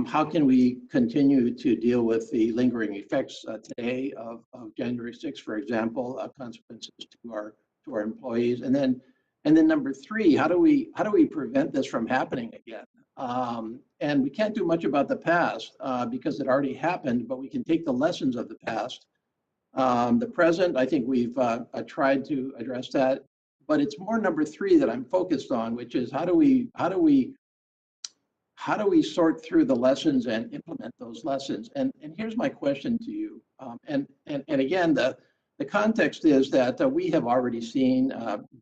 how can we continue to deal with the lingering effects today of January 6th, for example, consequences to our employees, and then number three, how do we prevent this from happening again? And we can't do much about the past because it already happened, but we can take the lessons of the past. The present, I think we've tried to address that, but it's more number three that I'm focused on, which is how do we sort through the lessons and implement those lessons? And here's my question to you. And again, the context is that we have already seen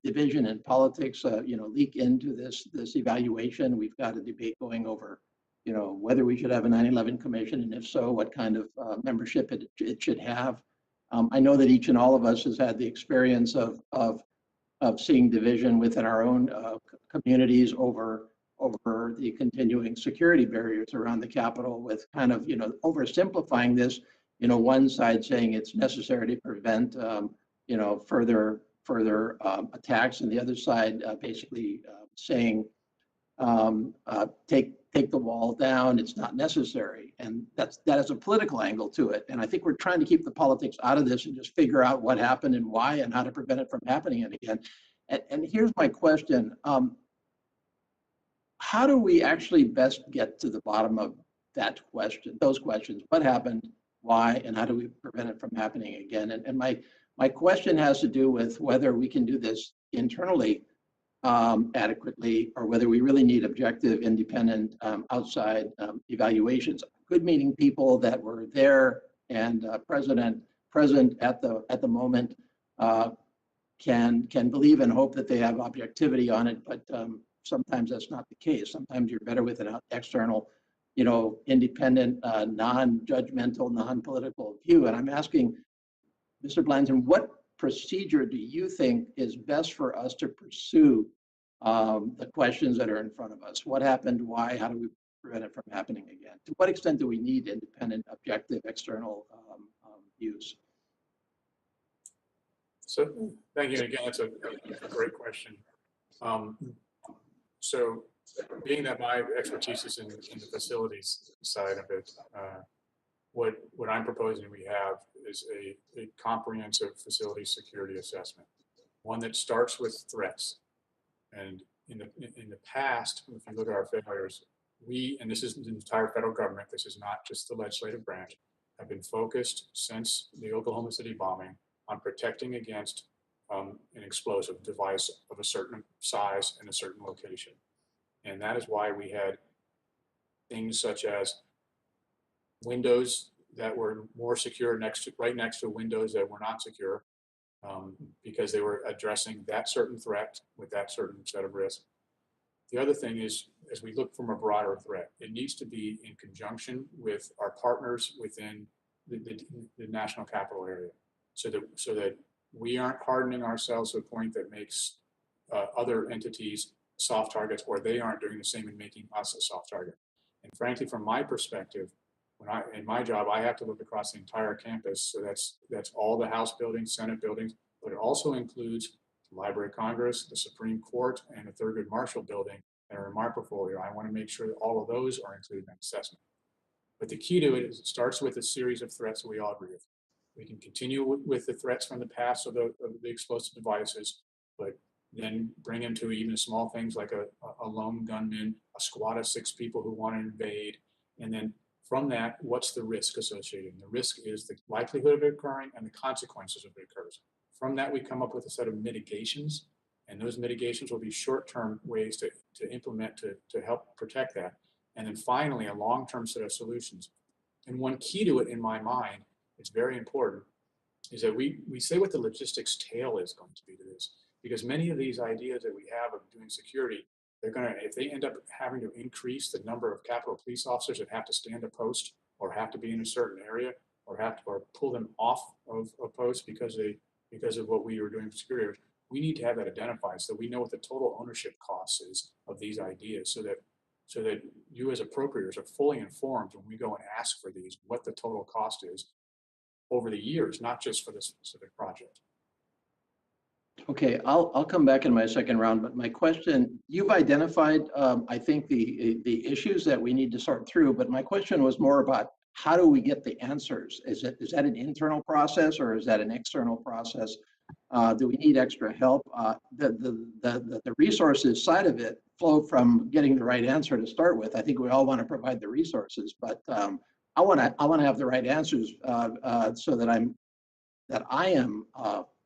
division in politics, leak into this evaluation. We've got a debate going over, whether we should have a 9/11 commission, and if so, what kind of membership it should have. I know that each and all of us has had the experience of seeing division within our own communities over the continuing security barriers around the Capitol, with kind of oversimplifying this. One side saying it's necessary to prevent further attacks, and the other side basically saying take the wall down, it's not necessary. And that is a political angle to it. And I think we're trying to keep the politics out of this and just figure out what happened and why and how to prevent it from happening again. And here's my question. How do we actually best get to the bottom of those questions? What happened, why, and how do we prevent it from happening again? And my question has to do with whether we can do this internally adequately, or whether we really need objective, independent, outside evaluations. Good meaning people that were there and present at the moment can believe and hope that they have objectivity on it, but sometimes that's not the case. Sometimes you're better with an external, independent, non-judgmental, non-political view. And I'm asking Mr. Blanton, what procedure do you think is best for us to pursue the questions that are in front of us? What happened? Why? How do we prevent it from happening again? To what extent do we need independent, objective, external views? So thank you again. That's a great question. So being that my expertise is in the facilities side of it, what I'm proposing we have is a comprehensive facility security assessment, one that starts with threats. And in the past, if you look at our failures, and this is the entire federal government, this is not just the legislative branch, have been focused since the Oklahoma City bombing on protecting against an explosive device of a certain size in a certain location. And that is why we had things such as windows that were more secure right next to windows that were not secure, because they were addressing that certain threat with that certain set of risks. The other thing is, as we look from a broader threat, it needs to be in conjunction with our partners within the national capital area, so that we aren't hardening ourselves to a point that makes other entities soft targets, or they aren't doing the same and making us a soft target. And frankly, from my perspective, in my job, I have to look across the entire campus. So that's all the House buildings, Senate buildings, but it also includes the Library of Congress, the Supreme Court, and the Thurgood Marshall building that are in my portfolio. I want to make sure that all of those are included in that assessment. But the key to it is it starts with a series of threats that we all agree with. We can continue with the threats from the past of the explosive devices, but then bring them to even small things like a lone gunman, a squad of 6 people who want to invade, and then from that, what's the risk associated? And the risk is the likelihood of it occurring and the consequences of it occurs. From that, we come up with a set of mitigations, and those mitigations will be short-term ways to implement to help protect that. And then finally, a long-term set of solutions. And one key to it in my mind, it's very important, is that we say what the logistics tail is going to be to this. Because many of these ideas that we have of doing security, if they end up having to increase the number of Capitol Police officers that have to stand a post or have to be in a certain area or pull them off of a post because of what we were doing for security, we need to have that identified so that we know what the total ownership cost is of these ideas, so that you as appropriators are fully informed when we go and ask for these, what the total cost is. over the years, not just for this specific project. Okay, I'll come back in my second round, but my question, you've identified, I think the issues that we need to sort through, but my question was more about how do we get the answers? Is that an internal process or is that an external process? Do we need extra help? The resources side of it flow from getting the right answer to start with. I think we all want to provide the resources, but I want to have the right answers so that I am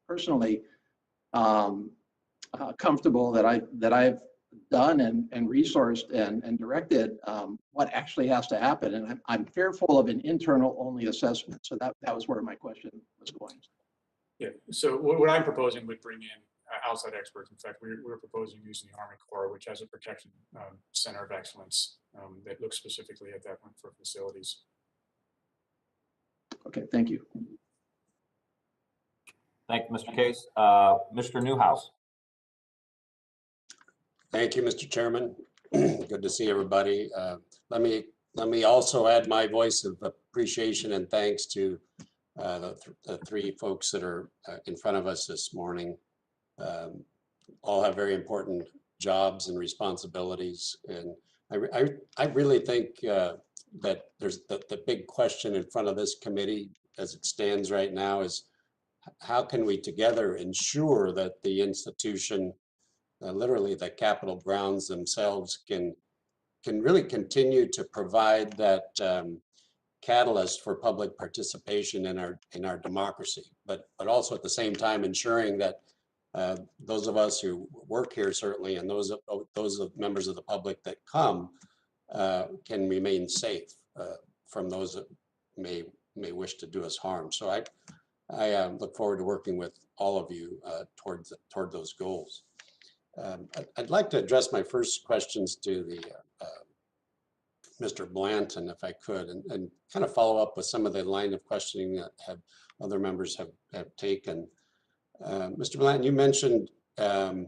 personally comfortable that I've done and resourced and directed what actually has to happen. And I'm fearful of an internal only assessment. So that was where my question was going. Yeah, so what I'm proposing would bring in outside experts. In fact, we're proposing using the Army Corps, which has a protection center of excellence that looks specifically at that one for facilities. Okay, thank you. Thank you, Mr. Case. Mr. Newhouse. Thank you, Mr. Chairman. Good to see everybody. Let me also add my voice of appreciation and thanks to the three folks that are in front of us this morning. All have very important jobs and responsibilities, and I really think that there's the big question in front of this committee as it stands right now is how can we together ensure that the institution, literally the Capitol grounds themselves, can really continue to provide that catalyst for public participation in our democracy, but also at the same time ensuring that those of us who work here certainly, and those members of the public that come can remain safe from those that may wish to do us harm. So I look forward to working with all of you toward those goals. I'd like to address my first questions to the Mr. Blanton, if I could, and kind of follow up with some of the line of questioning that other members have taken. Mr. Blanton, you mentioned in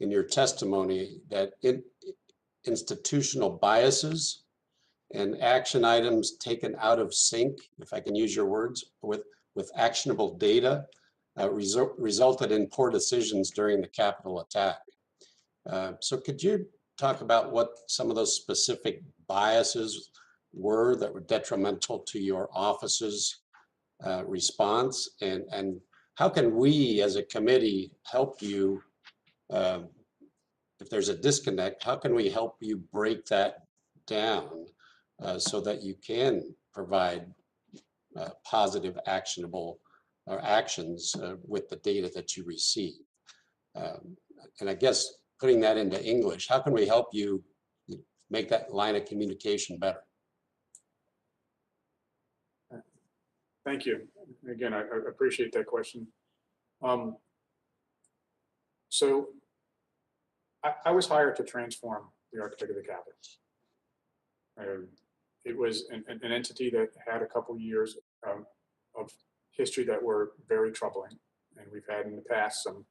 your testimony that institutional biases and action items taken out of sync, if I can use your words, with actionable data resulted in poor decisions during the Capitol attack. So could you talk about what some of those specific biases were that were detrimental to your office's response, and how can we as a committee help you if there's a disconnect? How can we help you break that down so that you can provide positive actionable or actions with the data that you receive? And I guess putting that into English, how can we help you make that line of communication better? Thank you. Again, I appreciate that question. So I was hired to transform the architect of the Capitol. It was an entity that had a couple years of history that were very troubling, and we've had in the past some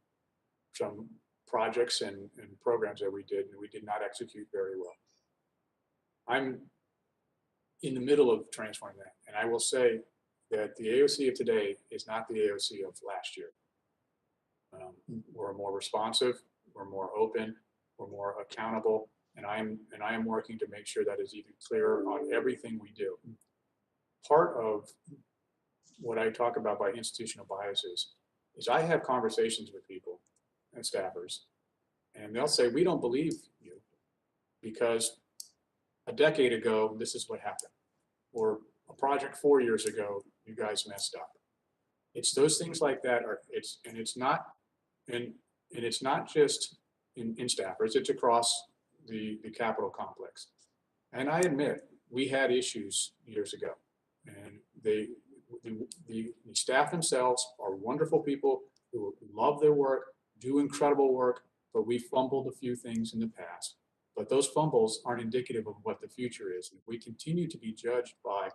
projects and programs that we did not execute very well. I'm in the middle of transforming that, and I will say that the AOC of today is not the AOC of last year. We're more responsive, we're more open, we're more accountable, and I am working to make sure that is even clearer on everything we do. Part of what I talk about by institutional biases is I have conversations with people and staffers, and they'll say, we don't believe you because a decade ago, this is what happened. Or a project 4 years ago, you guys messed up. It's those things like that it's not just in staffers, it's across the Capitol complex. And I admit, we had issues years ago, and the staff themselves are wonderful people who love their work, do incredible work, but we fumbled a few things in the past. But those fumbles aren't indicative of what the future is. And if we continue to be judged by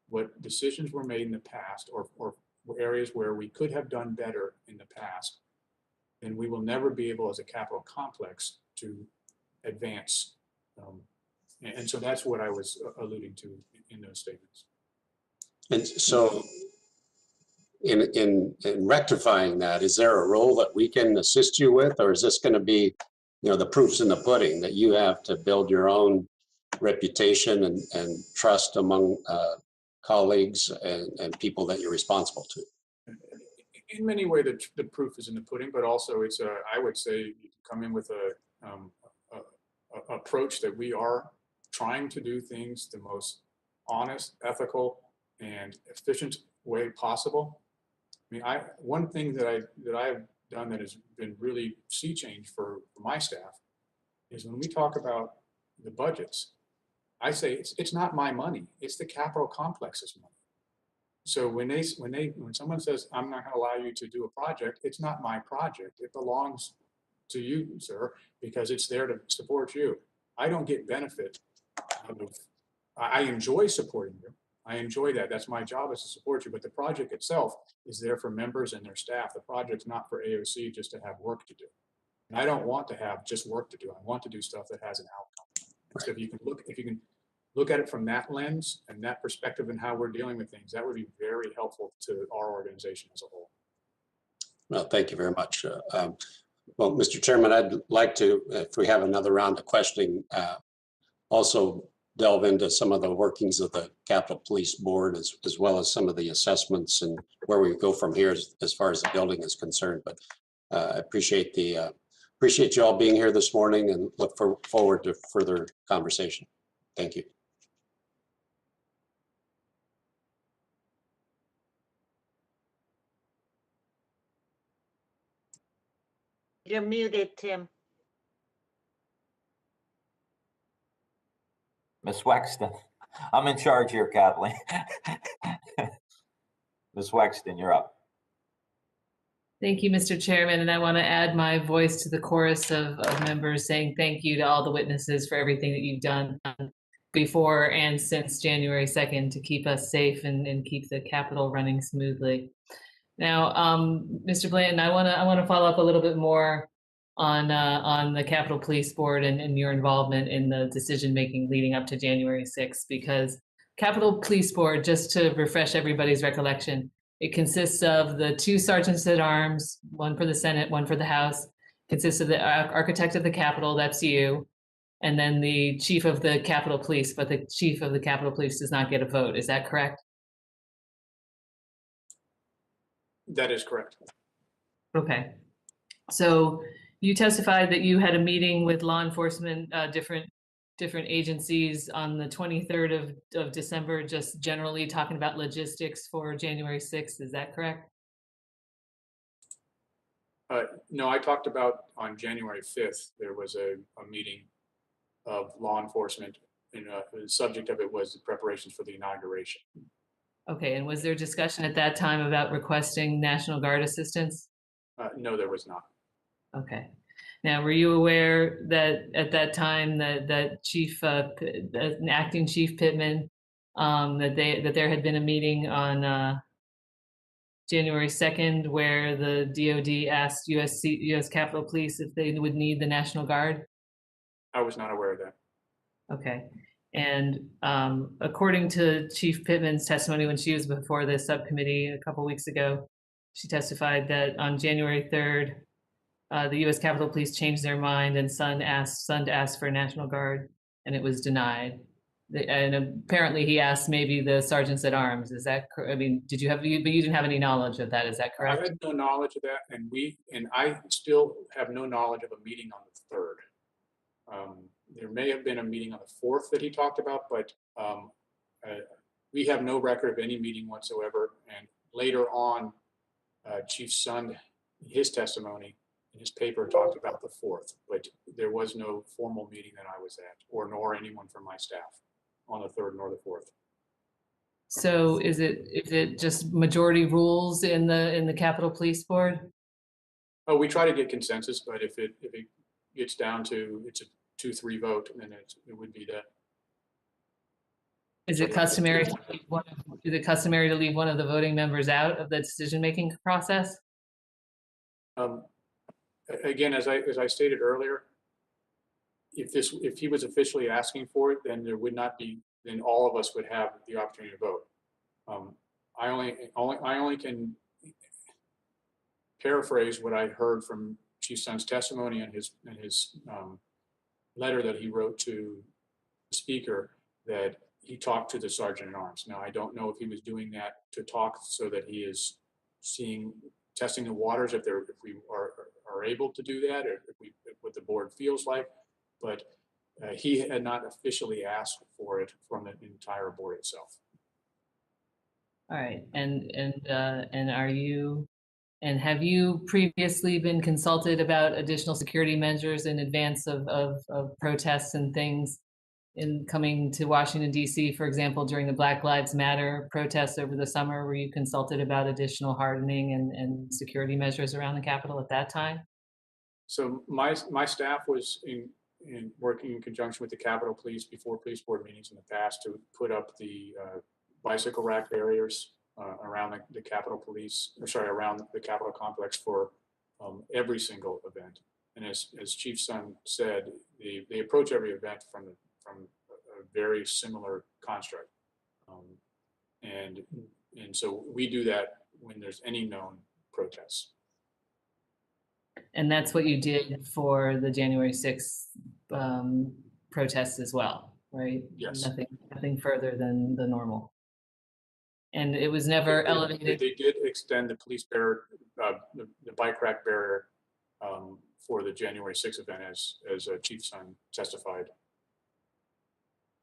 what decisions were made in the past or areas where we could have done better in the past, then we will never be able as a Capitol complex to advance. And so that's what I was alluding to in those statements. And so in rectifying that, is there a role that we can assist you with, or is this going to be, the proof's in the pudding that you have to build your own reputation and trust among colleagues and people that you're responsible to? In many ways, the proof is in the pudding, but also it's I would say you come in with a approach that we are trying to do things the most honest, ethical, and efficient way possible. I mean, one thing that I've done that has been really sea change for my staff is when we talk about the budgets, I say it's not my money, it's the Capitol Complex's money. So when someone says, I'm not going to allow you to do a project, it's not my project. It belongs to you, sir, because it's there to support you. I don't get benefit out of, I enjoy supporting you. I enjoy that. That's my job, is to support you. But the project itself is there for members and their staff. The project's not for AOC just to have work to do. And I don't want to have just work to do. I want to do stuff that has an outcome. So if you can look at it from that lens and that perspective and how we're dealing with things, that would be very helpful to our organization as a whole. Well, thank you very much. Well, Mr. Chairman, I'd like to, if we have another round of questioning, also delve into some of the workings of the Capitol Police Board, as well as some of the assessments and where we go from here as far as the building is concerned. But I appreciate you all being here this morning and look forward to further conversation. Thank you. You're muted, Tim. Ms. Wexton, I'm in charge here, Kathleen. Ms. Wexton, you're up. Thank you, Mr. Chairman, and I want to add my voice to the chorus of members saying thank you to all the witnesses for everything that you've done before and since January 2nd to keep us safe and keep the Capitol running smoothly. Now, Mr. Blanton, I want to follow up a little bit more on the Capitol Police Board and your involvement in the decision making leading up to January 6th, because Capitol Police Board, just to refresh everybody's recollection, it consists of the 2 sergeants at arms, one for the Senate, one for the House, consists of the architect of the Capitol, that's you, and then the chief of the Capitol Police, but the chief of the Capitol Police does not get a vote. Is that correct? That is correct. Okay. So you testified that you had a meeting with law enforcement, different agencies on the 23rd of December, just generally talking about logistics for January 6th. Is that correct? No, I talked about on January 5th, there was a meeting of law enforcement, and the subject of it was the preparations for the inauguration. Okay, and was there discussion at that time about requesting National Guard assistance? No, there was not. Okay. Now, were you aware that at that time that acting Chief Pittman, that there had been a meeting on January 2nd where the DoD asked U.S. Capitol Police if they would need the National Guard? I was not aware of that. Okay. And according to Chief Pittman's testimony when she was before the subcommittee a couple weeks ago, she testified that on January 3rd, the U.S. Capitol Police changed their mind and Sun to ask for a National Guard, and it was denied. And apparently he asked maybe the sergeants at arms. Is that correct? I mean, but you didn't have any knowledge of that. Is that correct? I had no knowledge of that, and I still have no knowledge of a meeting on the 3rd. There may have been a meeting on the 4th that he talked about, but we have no record of any meeting whatsoever. And later on, Chief Sun, his testimony in his paper talked about the 4th, but there was no formal meeting that I was at, nor anyone from my staff on the 3rd nor the 4th. So is it just majority rules in the Capitol Police Board? Oh, we try to get consensus, but if it gets down to it's a 2-3 vote, then it would be that. Is it customary to leave one of the voting members out of the decision-making process? Again, as I stated earlier, if he was officially asking for it, then there would not be. Then all of us would have the opportunity to vote. I only can paraphrase what I heard from Chief Sun's testimony and his letter that he wrote to the speaker, that he talked to the sergeant at arms. Now, I don't know if he was doing that to talk so that he is testing the waters, if we are able to do that, or what the board feels like, but he had not officially asked for it from the entire board itself. All right, and are you, and have you previously been consulted about additional security measures in advance of protests and things in coming to Washington, D.C., for example, during the Black Lives Matter protests over the summer? Were you consulted about additional hardening and security measures around the Capitol at that time? So my staff was working in conjunction with the Capitol Police before police board meetings in the past to put up the bicycle rack barriers around the Capitol Police, or sorry, around the Capitol complex for every single event. And as Chief Sun said, they approach every event from a very similar construct. And so we do that when there's any known protests. And that's what you did for the January 6th protests as well, right? Yes. Nothing further than the normal. And it was never elevated. They did extend the police barrier, the bike rack barrier for the January 6th event, as Chief Sun testified.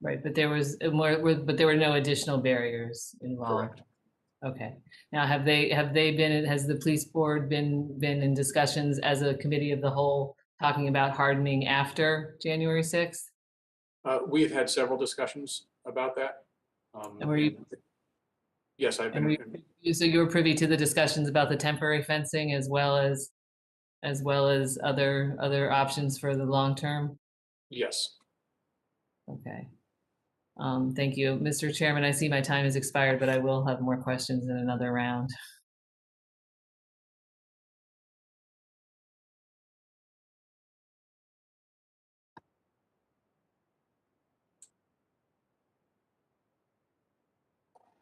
Right, but there was more, but there were no additional barriers involved. Correct. Okay. Now, has the police board been in discussions as a committee of the whole talking about hardening after January 6th? We have had several discussions about that. And were you? Yes, I've been. So you were privy to the discussions about the temporary fencing as well as other options for the long term? Yes. Okay. Thank you. Mr. Chairman, I see my time has expired, but I will have more questions in another round.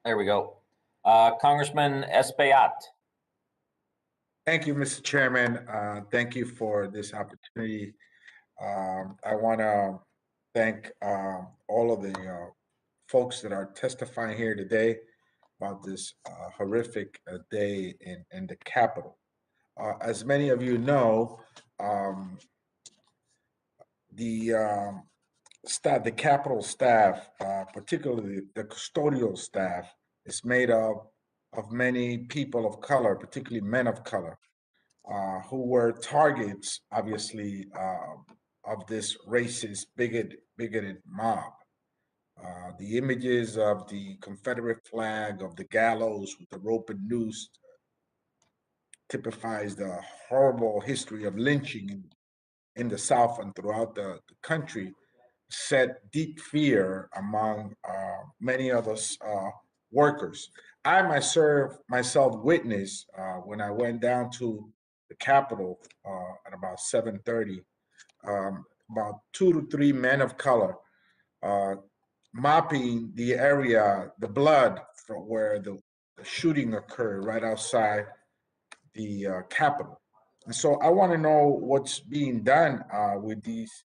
There we go. Congressman Espaillat. Thank you, Mr. Chairman. Thank you for this opportunity. I want to thank all of the folks that are testifying here today about this horrific day in the Capitol. As many of you know, the Capitol staff, particularly the custodial staff, is made up of many people of color, particularly men of color, who were targets, obviously, of this racist, bigoted mob. The images of the Confederate flag, of the gallows with the rope and noose, typifies the horrible history of lynching in the South and throughout the country, set deep fear among many of us workers. I myself witnessed when I went down to the Capitol at about 7:30, about 2 to 3 men of color mopping the area, the blood from where the shooting occurred right outside the Capitol. And so I want to know what's being done with these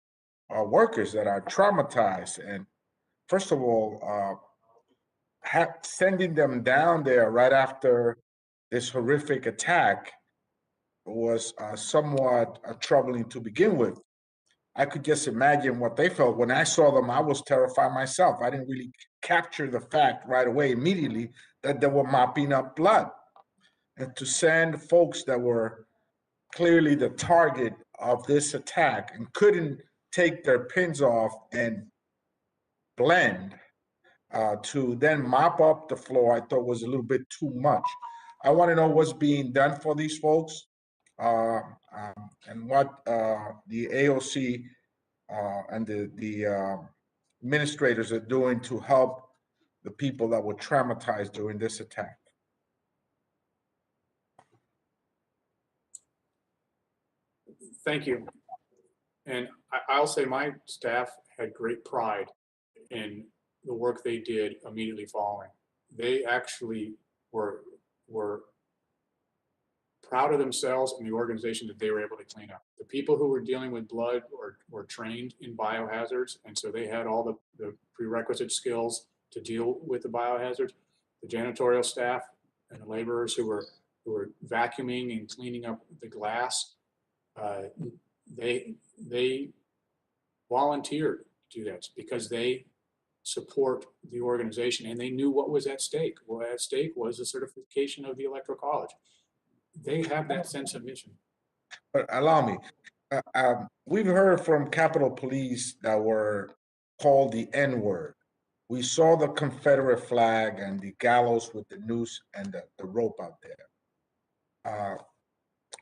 workers that are traumatized. And first of all, sending them down there right after this horrific attack was somewhat troubling to begin with. I could just imagine what they felt. When I saw them, I was terrified myself. I didn't really capture the fact right away, immediately, that they were mopping up blood. And to send folks that were clearly the target of this attack and couldn't take their pins off and blend, to then mop up the floor, I thought was a little bit too much. I want to know what's being done for these folks, and what the AOC and the administrators are doing to help the people that were traumatized during this attack. Thank you. And I'll say my staff had great pride in the work they did immediately following. They actually were proud of themselves and the organization that they were able to clean up. The people who were dealing with blood were trained in biohazards, and so they had all the prerequisite skills to deal with the biohazards. The janitorial staff and the laborers who were vacuuming and cleaning up the glass, they volunteered to do that because they support the organization and they knew what was at stake. Well, at stake was the certification of the Electoral College. They have that sense of mission. But allow me, we've heard from Capitol Police that were called the N-word. We saw the Confederate flag and the gallows with the noose and the rope out there.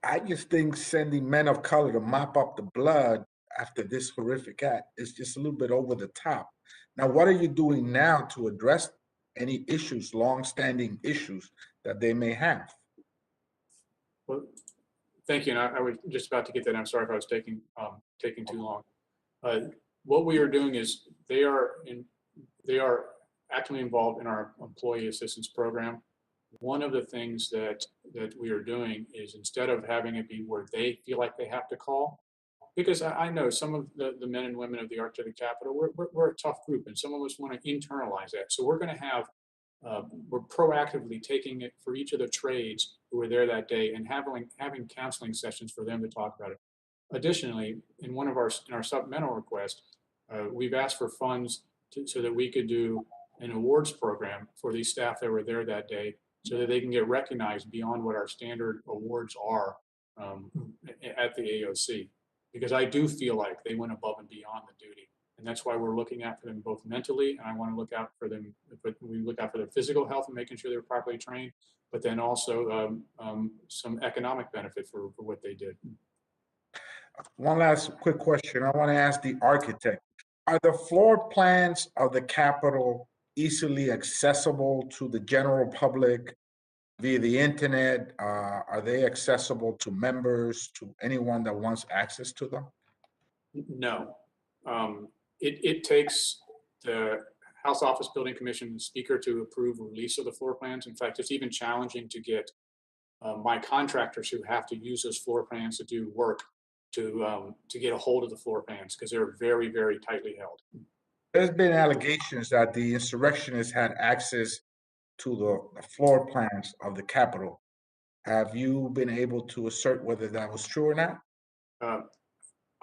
I just think sending men of color to mop up the blood after this horrific act is just a little bit over the top. Now, what are you doing now to address any issues, long-standing issues that they may have? Well, thank you. And I was just about to get that. I'm sorry if I was taking too long. What we are doing is they are actively involved in our employee assistance program. One of the things that we are doing is instead of having it be where they feel like they have to call, because I know some of the men and women of the Untitled Chapter, we're a tough group, and some of us want to internalize that. So we're going to have, we're proactively taking it for each of the trades who were there that day and having counseling sessions for them to talk about it. Additionally, in our supplemental request, we've asked for funds so that we could do an awards program for these staff that were there that day, so that they can get recognized beyond what our standard awards are at the AOC. Because I do feel like they went above and beyond the duty. And that's why we're looking out for them both mentally, and I want to look out for them, but we look out for their physical health and making sure they're properly trained, but then also some economic benefit for what they did. One last quick question. I want to ask the architect. Are the floor plans of the Capitol easily accessible to the general public via the internet? Are they accessible to members, to anyone that wants access to them? No. It takes the House Office Building Commission and the Speaker to approve release of the floor plans. In fact, it's even challenging to get my contractors who have to use those floor plans to do work to get a hold of the floor plans, because they're very, very tightly held. There's been allegations that the insurrectionists had access to the floor plans of the Capitol. Have you been able to assert whether that was true or not?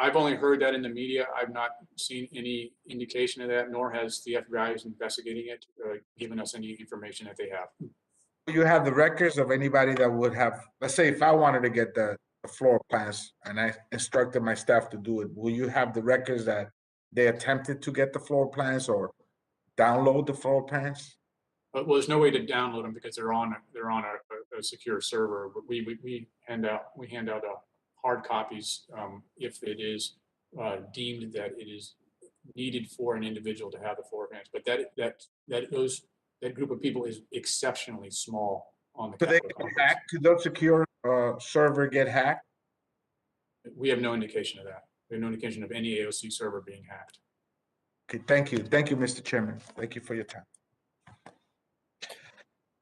I've only heard that in the media. I've not seen any indication of that, nor has the FBI who's investigating it given us any information that they have. You have the records of anybody that would have, let's say if I wanted to get the floor plans and I instructed my staff to do it, will you have the records that they attempted to get the floor plans or download the floor plans? Well, there's no way to download them because they're on a secure server. But we hand out hard copies if it is deemed that it is needed for an individual to have the floor plans. But that group of people is exceptionally small on the Capitol complex. Could those secure server get hacked? We have no indication of that. We have no indication of any AOC server being hacked. Okay, thank you. Thank you, Mr. Chairman. Thank you for your time.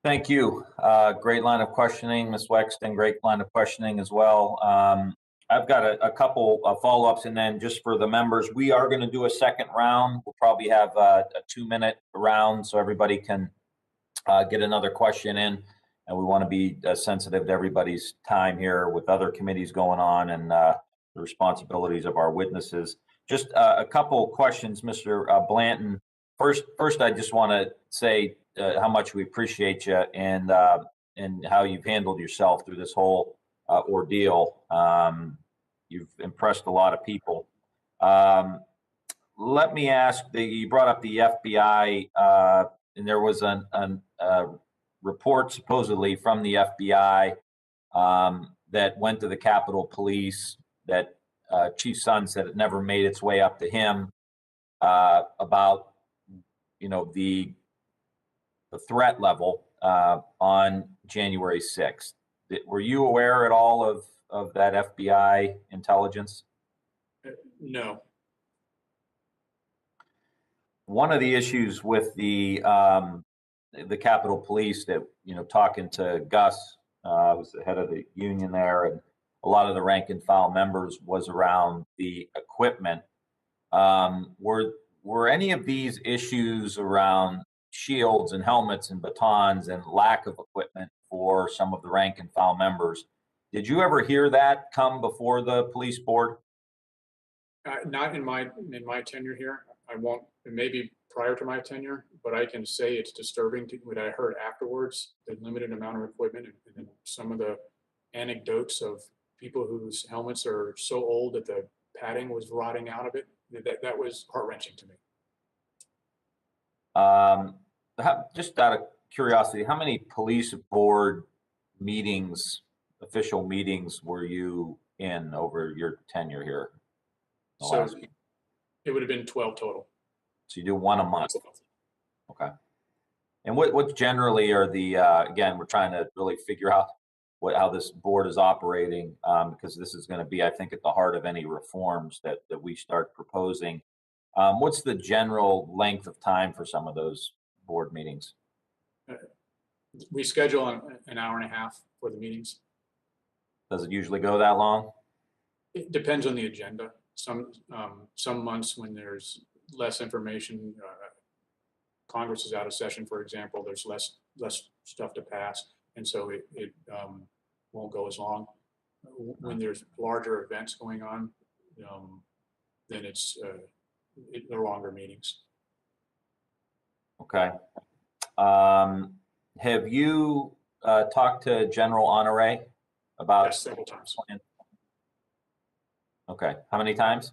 Thank you. Great line of questioning, Ms. Wexton. Great line of questioning as well. I've got a couple of follow-ups, and then just for the members, we are going to do a second round. We'll probably have a 2-minute round so everybody can get another question in. And we want to be sensitive to everybody's time here with other committees going on and the responsibilities of our witnesses. Just a couple questions, Mr. Blanton. First, I just want to say how much we appreciate you and how you've handled yourself through this whole ordeal. You've impressed a lot of people. Let me ask, you brought up the FBI, and there was a report supposedly from the FBI that went to the Capitol Police that Chief Sun said it never made its way up to him about, the threat level on January 6th. Were you aware at all of that FBI intelligence? No. One of the issues with the Capitol Police that, talking to Gus was the head of the union there, and a lot of the rank and file members was around the equipment. Were any of these issues around shields and helmets and batons and lack of equipment for some of the rank and file members? Did you ever hear that come before the police board? Not in my tenure here. I won't, maybe prior to my tenure, but I can say it's disturbing to what I heard afterwards, the limited amount of equipment and some of the anecdotes of people whose helmets are so old that the padding was rotting out of it. That was heart-wrenching to me. Just out of curiosity, how many police board meetings, official meetings, were you in over your tenure here? So it would have been 12 total. So you do one a month. Okay. And what generally are the, again, we're trying to really figure out how this board is operating, because this is going to be, I think, at the heart of any reforms that we start proposing. What's the general length of time for some of those board meetings? We schedule an hour and a half for the meetings. Does it usually go that long? It depends on the agenda. Some months when there's less information, Congress is out of session, for example, there's less stuff to pass, and so it won't go as long. When there's larger events going on, then they're longer meetings. Okay. Have you talked to General Honore about? Yes, several times. Okay. How many times?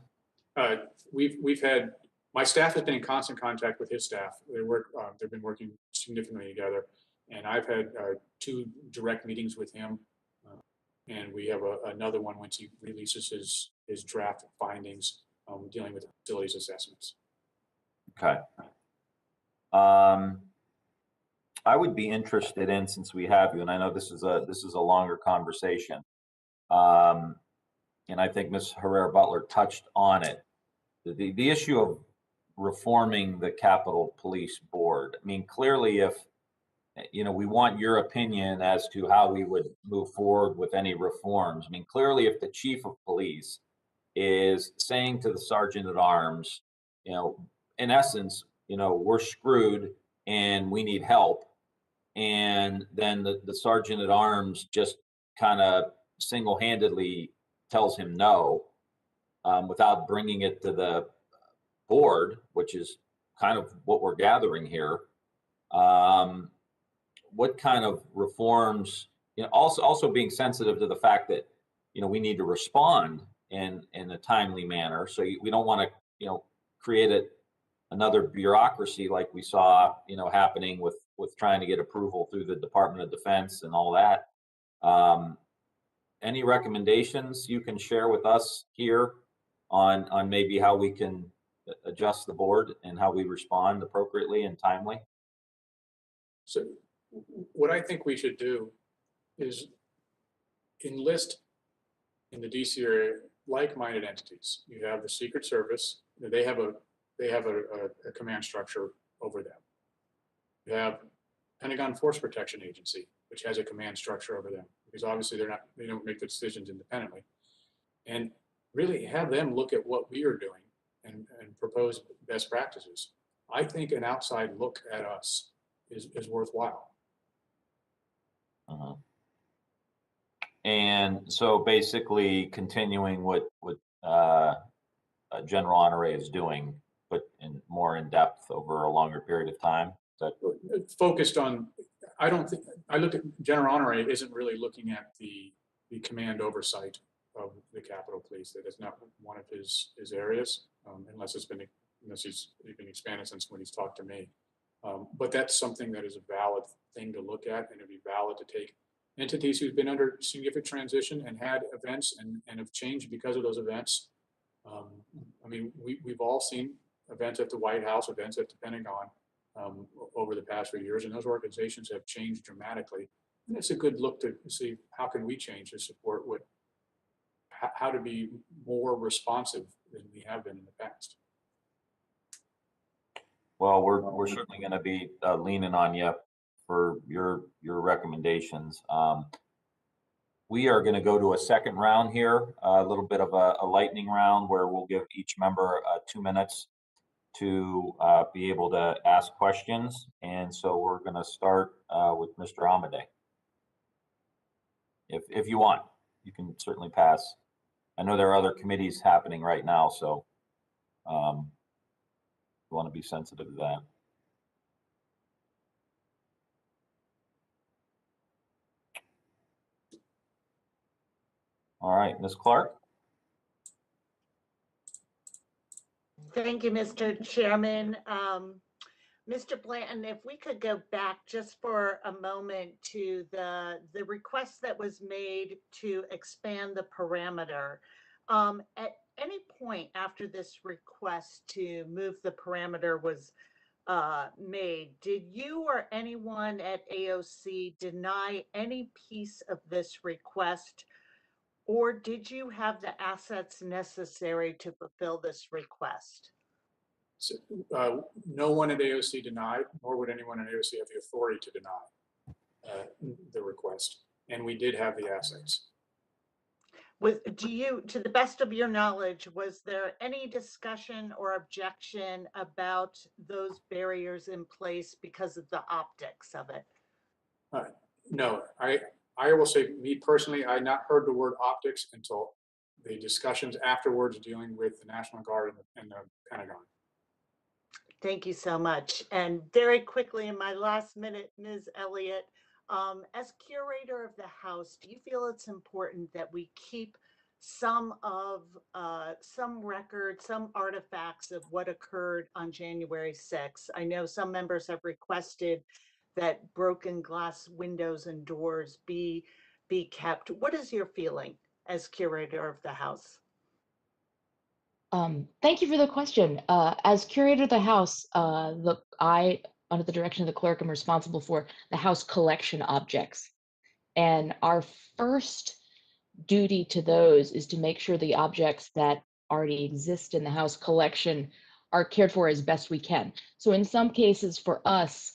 We've had, my staff has been in constant contact with his staff. They've been working significantly together, and I've had 2 direct meetings with him, and we have another one once he releases his draft findings dealing with facilities assessments. Okay. I would be interested in, since we have you, and I know this is a longer conversation, and I think Ms. Herrera Butler touched on it, the issue of reforming the Capitol Police Board. I mean, clearly, if we want your opinion as to how we would move forward with any reforms. I mean, clearly, if the chief of police is saying to the sergeant at arms, in essence, we're screwed and we need help, and then the sergeant at arms just kind of single-handedly tells him no, without bringing it to the board, which is kind of what we're gathering here. What kind of reforms, also being sensitive to the fact that, we need to respond in a timely manner. So we don't want to, create another bureaucracy like we saw, happening with trying to get approval through the Department of Defense and all that. Any recommendations you can share with us here on maybe how we can adjust the board and how we respond appropriately and timely? So what I think we should do is enlist in the DC area like-minded entities. You have the Secret Service. They have a command structure over them. You have Pentagon Force Protection Agency, which has a command structure over them, because obviously they don't make the decisions independently. And really have them look at what we are doing and propose best practices. I think an outside look at us is worthwhile. And so basically continuing what General Honore is doing, but more in depth over a longer period of time. Focused on, I look at General Honore isn't really looking at the command oversight of the Capitol Police. That is not one of his areas, unless he's been expanded since when he's talked to me. But that's something that is a valid thing to look at, and it'd be valid to take entities who've been under significant transition and had events and have changed because of those events. I mean, we've all seen events at the White House, events at the Pentagon over the past few years, and those organizations have changed dramatically. And it's a good look to see how can we change to support how to be more responsive than we have been in the past. Well, we're certainly going to be leaning on you for your recommendations. We are going to go to a second round here, a little bit of a lightning round where we'll give each member 2 minutes to be able to ask questions. And so we're going to start with Mr. Amadei. If you want, you can certainly pass. I know there are other committees happening right now, so you want to be sensitive to that. All right, Ms. Clark. Thank you, Mr. Chairman. Mr. Blanton, if we could go back just for a moment to the request that was made to expand the parameter. At any point after this request to move the parameter was made, did you or anyone at AOC deny any piece of this request, or did you have the assets necessary to fulfill this request? So, no one at AOC denied, nor would anyone at AOC have the authority to deny the request, and we did have the assets. To the best of your knowledge, was there any discussion or objection about those barriers in place because of the optics of it? No, I will say, me personally, I had not heard the word optics until the discussions afterwards dealing with the National Guard and the Pentagon. Thank you so much. And very quickly in my last minute, Ms. Elliott, as curator of the House, do you feel it's important that we keep some records, some artifacts of what occurred on January 6th? I know some members have requested that broken glass windows and doors be kept. What is your feeling as curator of the House? Thank you for the question. As curator of the House, I, under the direction of the clerk, am responsible for the House collection objects. And our first duty to those is to make sure the objects that already exist in the House collection are cared for as best we can. So in some cases for us,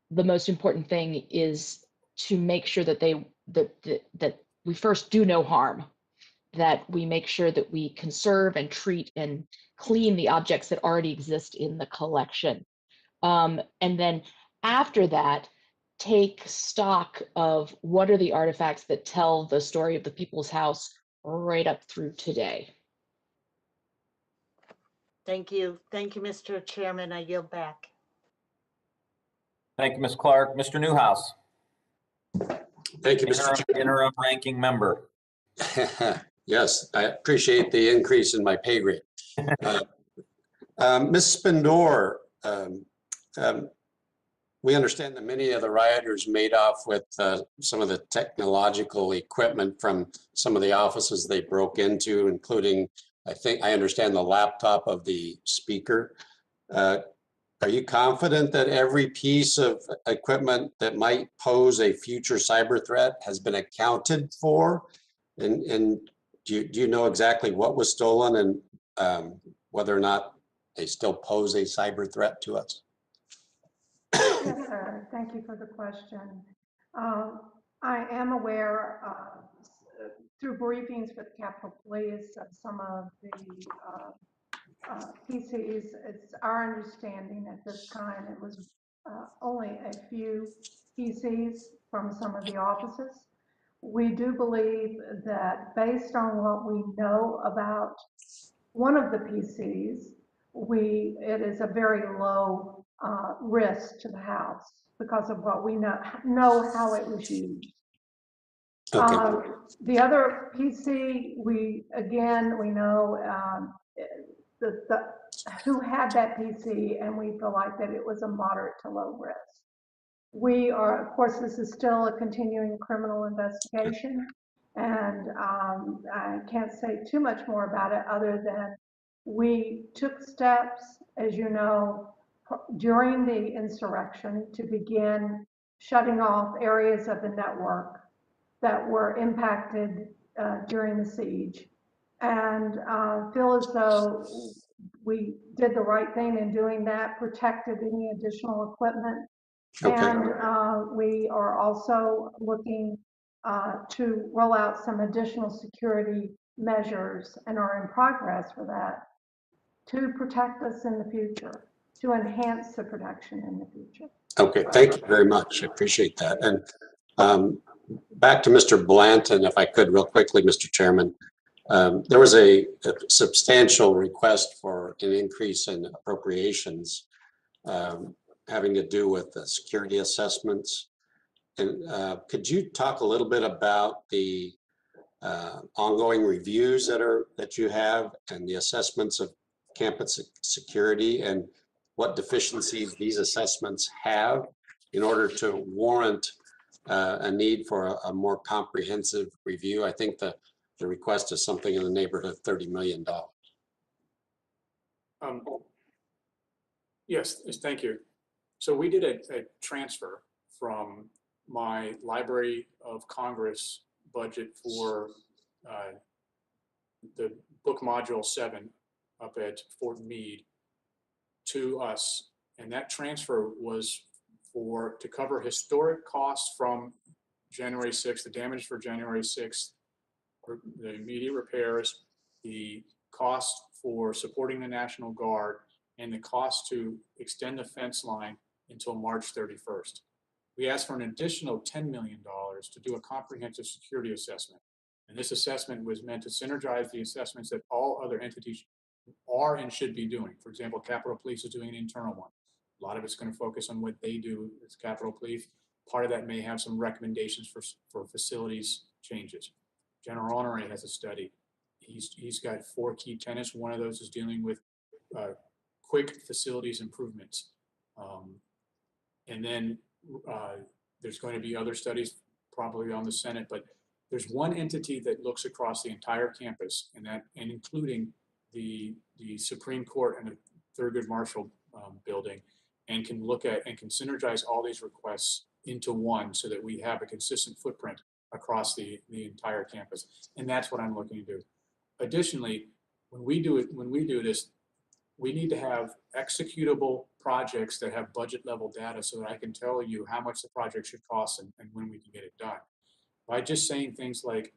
the most important thing is to make sure that that we first do no harm, that we make sure that we conserve and treat and clean the objects that already exist in the collection. And then after that, take stock of what are the artifacts that tell the story of the People's House right up through today. Thank you. Thank you, Mr. Chairman. I yield back. Thank you, Ms. Clark. Mr. Newhouse. Thank you, Mr. Chairman. Interim ranking member. Yes, I appreciate the increase in my pay grade. Ms. Spindor, we understand that many of the rioters made off with some of the technological equipment from some of the offices they broke into, including, I understand, the laptop of the speaker. Are you confident that every piece of equipment that might pose a future cyber threat has been accounted for? And do you know exactly what was stolen and whether or not they still pose a cyber threat to us? Yes, sir. Thank you for the question. I am aware through briefings with Capitol Police of some of the PCs. It's our understanding at this time it was only a few PCs from some of the offices. We do believe that based on what we know about one of the PCs, it is a very low risk to the House because of what we know how it was used. Okay. The other PC, we know who had that PC, and we feel like that it was a moderate to low risk. We are, of course, this is still a continuing criminal investigation, and I can't say too much more about it other than we took steps, as you know, during the insurrection to begin shutting off areas of the network that were impacted during the siege, and feel as though we did the right thing in doing that, protected any additional equipment. Okay. And we are also looking to roll out some additional security measures and are in progress for that to protect us in the future, to enhance the protection in the future. Okay, thank you very much. I appreciate that. And back to Mr. Blanton, if I could real quickly, Mr. Chairman. There was a substantial request for an increase in appropriations having to do with the security assessments. And could you talk a little bit about the ongoing reviews that you have and the assessments of campus security and what deficiencies these assessments have in order to warrant a need for a more comprehensive review? I think the request is something in the neighborhood of $30 million. Yes, thank you. So we did a transfer from my Library of Congress budget for the book module 7 up at Fort Meade to us. And that transfer was to cover historic costs from January 6th, the damage for January 6th, the immediate repairs, the cost for supporting the National Guard, and the cost to extend the fence line until March 31st. We asked for an additional $10 million to do a comprehensive security assessment. And this assessment was meant to synergize the assessments that all other entities are and should be doing. For example, Capitol Police is doing an internal one. A lot of it's going to focus on what they do as Capitol Police. Part of that may have some recommendations for facilities changes. General Honoré has a study. He's got 4 key tenets. One of those is dealing with quick facilities improvements. And then there's going to be other studies probably on the Senate, but there's one entity that looks across the entire campus, and including the Supreme Court and the Thurgood Marshall building, and can look at and can synergize all these requests into one so that we have a consistent footprint across the entire campus. And that's what I'm looking to do. Additionally, when we do this, we need to have executable projects that have budget level data so that I can tell you how much the project should cost and when we can get it done. By just saying things like,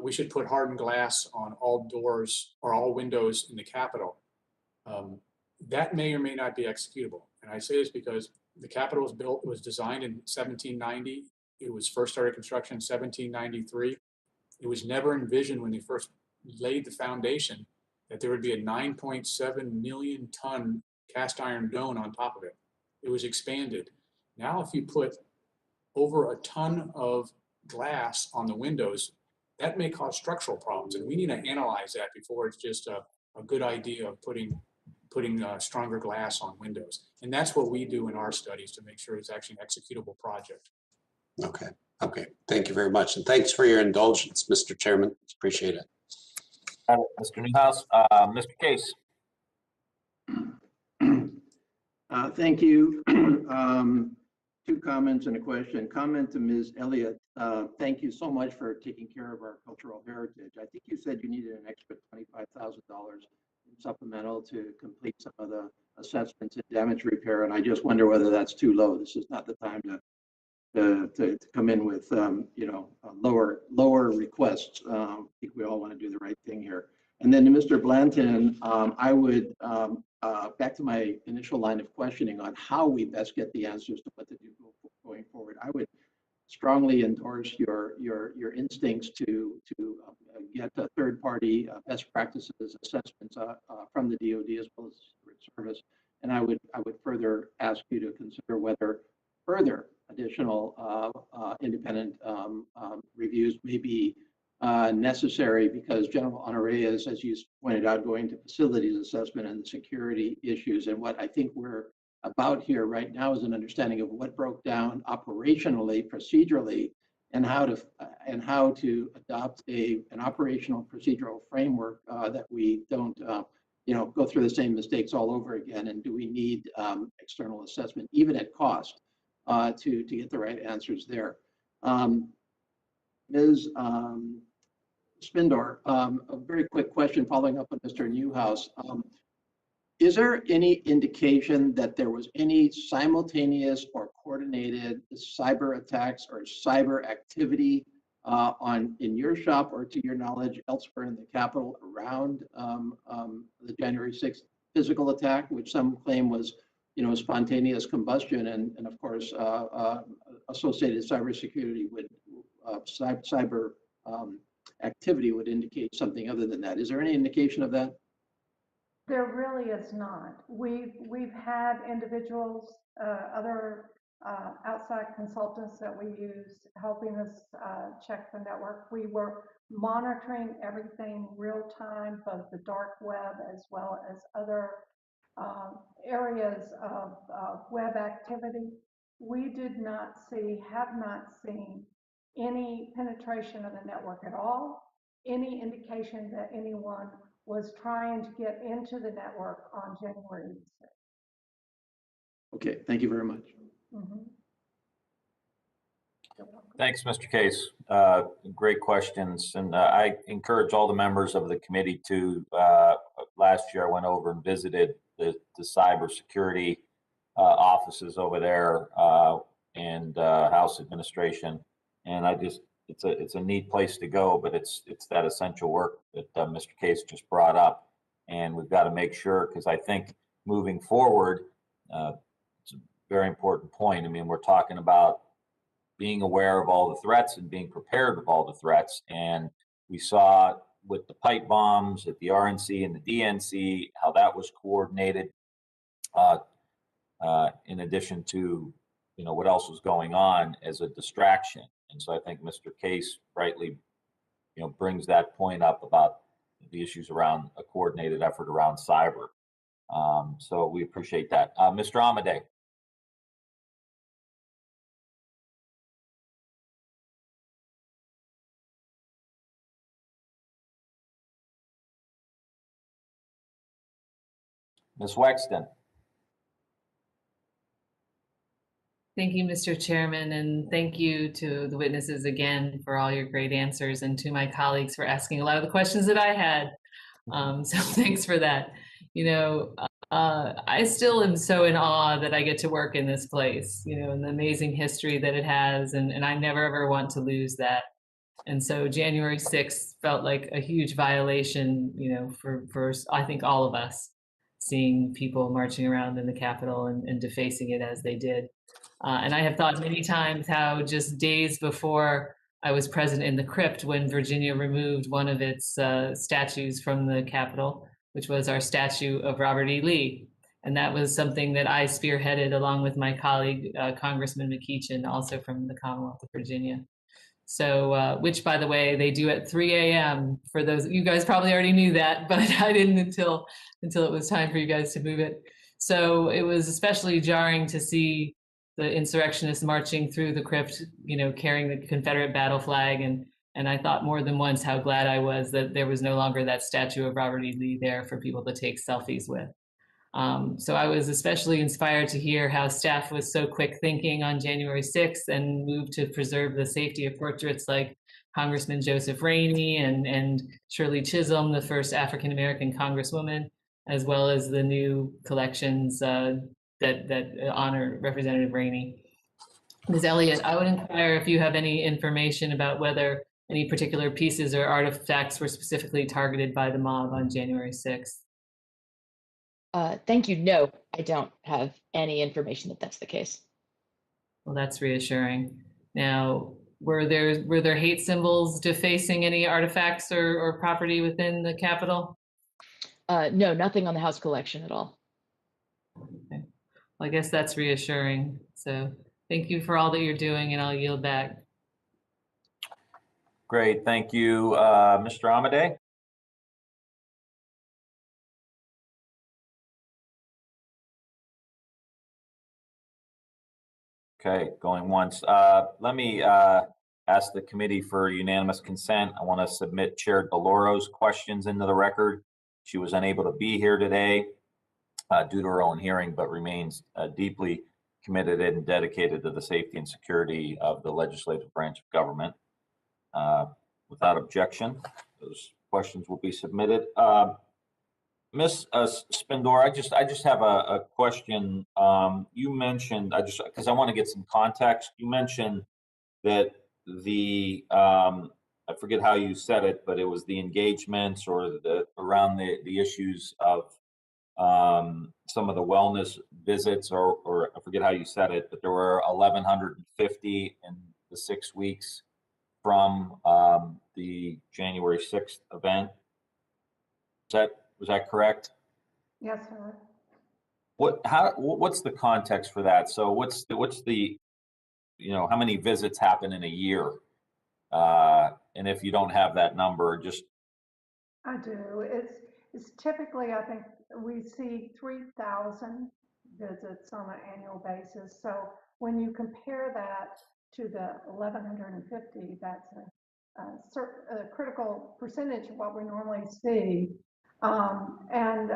we should put hardened glass on all doors or all windows in the Capitol, that may or may not be executable. And I say this because the Capitol was designed in 1790. It was first started construction in 1793. It was never envisioned when they first laid the foundation that there would be a 9.7 million ton cast iron dome on top of it. It was expanded. Now, if you put over a ton of glass on the windows, that may cause structural problems. And we need to analyze that before it's just a good idea of putting stronger glass on windows. And that's what we do in our studies to make sure it's actually an executable project. Okay. Okay. Thank you very much. And thanks for your indulgence, Mr. Chairman. Appreciate it. Mr. Newhouse, Mr. Case. Thank you. 2 comments and a question. Comment to Ms. Elliott. Thank you so much for taking care of our cultural heritage. I think you said you needed an extra $25,000 supplemental to complete some of the assessments and damage repair, and I just wonder whether that's too low. This is not the time to come in with lower requests. I think we all want to do the right thing here. And then to Mr. Blanton, I would back to my initial line of questioning on how we best get the answers to what to do going forward. I would strongly endorse your instincts to get third-party best practices assessments from the DoD as well as Secret Service, and I would further ask you to consider whether further additional independent reviews may be necessary, because General Honoré is, as you pointed out, going to facilities assessment and security issues. And what I think we're about here right now is an understanding of what broke down operationally, procedurally, and how to adopt an operational procedural framework that we don't go through the same mistakes all over again. And do we need external assessment, even at cost, to get the right answers there? Ms. Spindor, a very quick question following up on Mr. Newhouse. Is there any indication that there was any simultaneous or coordinated cyber attacks or cyber activity in your shop or, to your knowledge, elsewhere in the Capitol around the January 6th physical attack, which some claim was, spontaneous combustion, and of course, associated cybersecurity would cyber activity would indicate something other than that. Is there any indication of that? There really is not. We've had individuals, other outside consultants that we use helping us check the network. We were monitoring everything real time, both the dark web as well as other areas of web activity. We did not see, have not seen any penetration of the network at all, any indication that anyone was trying to get into the network on January 6th. Okay, thank you very much. Mhm. Thanks, Mr. Case. Great questions. And I encourage all the members of the committee to, last year I went over and visited the cybersecurity offices over there and House administration. And it's a neat place to go, but it's that essential work that Mr. Case just brought up. And we've got to make sure, because I think moving forward, it's a very important point. I mean, we're talking about being aware of all the threats and being prepared with all the threats. And we saw with the pipe bombs at the RNC and the DNC, how that was coordinated in addition to, what else was going on as a distraction. And so I think Mr. Case rightly, brings that point up about the issues around a coordinated effort around cyber. So we appreciate that. Mr. Amade. Ms. Wexton. Thank you, Mr. Chairman, and thank you to the witnesses again for all your great answers, and to my colleagues for asking a lot of the questions that I had. So thanks for that. I still am so in awe that I get to work in this place, and the amazing history that it has, and I never ever want to lose that. And so January 6th felt like a huge violation, for I think all of us, seeing people marching around in the Capitol and defacing it as they did. And I have thought many times how just days before I was present in the crypt when Virginia removed one of its statues from the Capitol, which was our statue of Robert E. Lee. And that was something that I spearheaded along with my colleague, Congressman McEachin, also from the Commonwealth of Virginia. So, which, by the way, they do at 3 a.m. For those, you guys probably already knew that, but I didn't until it was time for you guys to move it. So it was especially jarring to see the insurrectionists marching through the crypt, carrying the Confederate battle flag. And I thought more than once how glad I was that there was no longer that statue of Robert E. Lee there for people to take selfies with. So I was especially inspired to hear how staff was so quick thinking on January 6th and moved to preserve the safety of portraits like Congressman Joseph Rainey and Shirley Chisholm, the first African-American Congresswoman, as well as the new collections that honor Representative Rainey. Ms. Elliott, I would inquire if you have any information about whether any particular pieces or artifacts were specifically targeted by the mob on January 6th. Thank you. No, I don't have any information that that's the case. Well, that's reassuring. Now, were there hate symbols defacing any artifacts or property within the Capitol? No, nothing on the House collection at all. Okay. Well, I guess that's reassuring. So thank you for all that you're doing, and I'll yield back. Great, thank you. Mr. Amade? Okay, going once. Let me ask the committee for unanimous consent. I want to submit Chair DeLauro's questions into the record. She was unable to be here today due to her own hearing, but remains deeply committed and dedicated to the safety and security of the legislative branch of government. Without objection, those questions will be submitted. Miss Spindor, I just have a question. You mentioned, because I want to get some context. You mentioned that the I forget how you said it, but it was the engagements or around the issues of some of the wellness visits, or I forget how you said it, but there were 1,150 in the 6 weeks from the January 6th event. Was that correct? Yes, sir. What's the context for that? So what's the how many visits happen in a year? And if you don't have that number, just I do. It's typically, I think we see 3,000 visits on an annual basis. So when you compare that to the 1,150, that's a critical percentage of what we normally see. And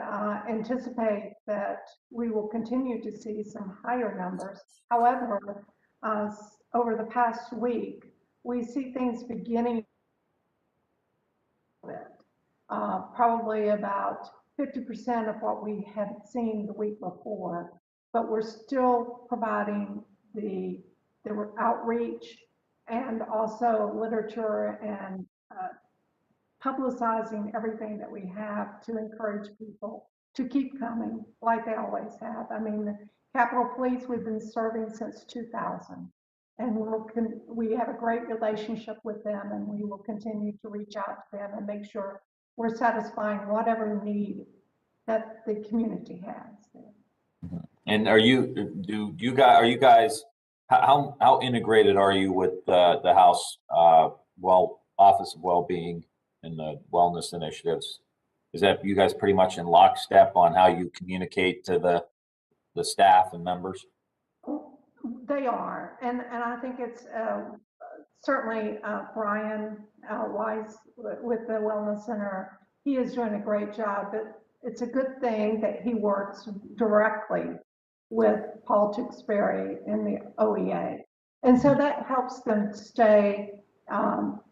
anticipate that we will continue to see some higher numbers. However, over the past week, we see things beginning with probably about 50% of what we had seen the week before, but we're still providing the outreach and also literature and publicizing everything that we have to encourage people to keep coming like they always have. I mean, the Capitol Police, we've been serving since 2000, and we have a great relationship with them, and we will continue to reach out to them and make sure we're satisfying whatever need that the community has. And are you guys how integrated are you with the House Office of Wellbeing and the wellness initiatives? Is that you guys pretty much in lockstep on how you communicate to the staff and members? They are, and I think it's certainly Brian Wise with the Wellness Center. He is doing a great job, but it's a good thing that he works directly with Paul Tewksbury in the OEA. And so that helps them stay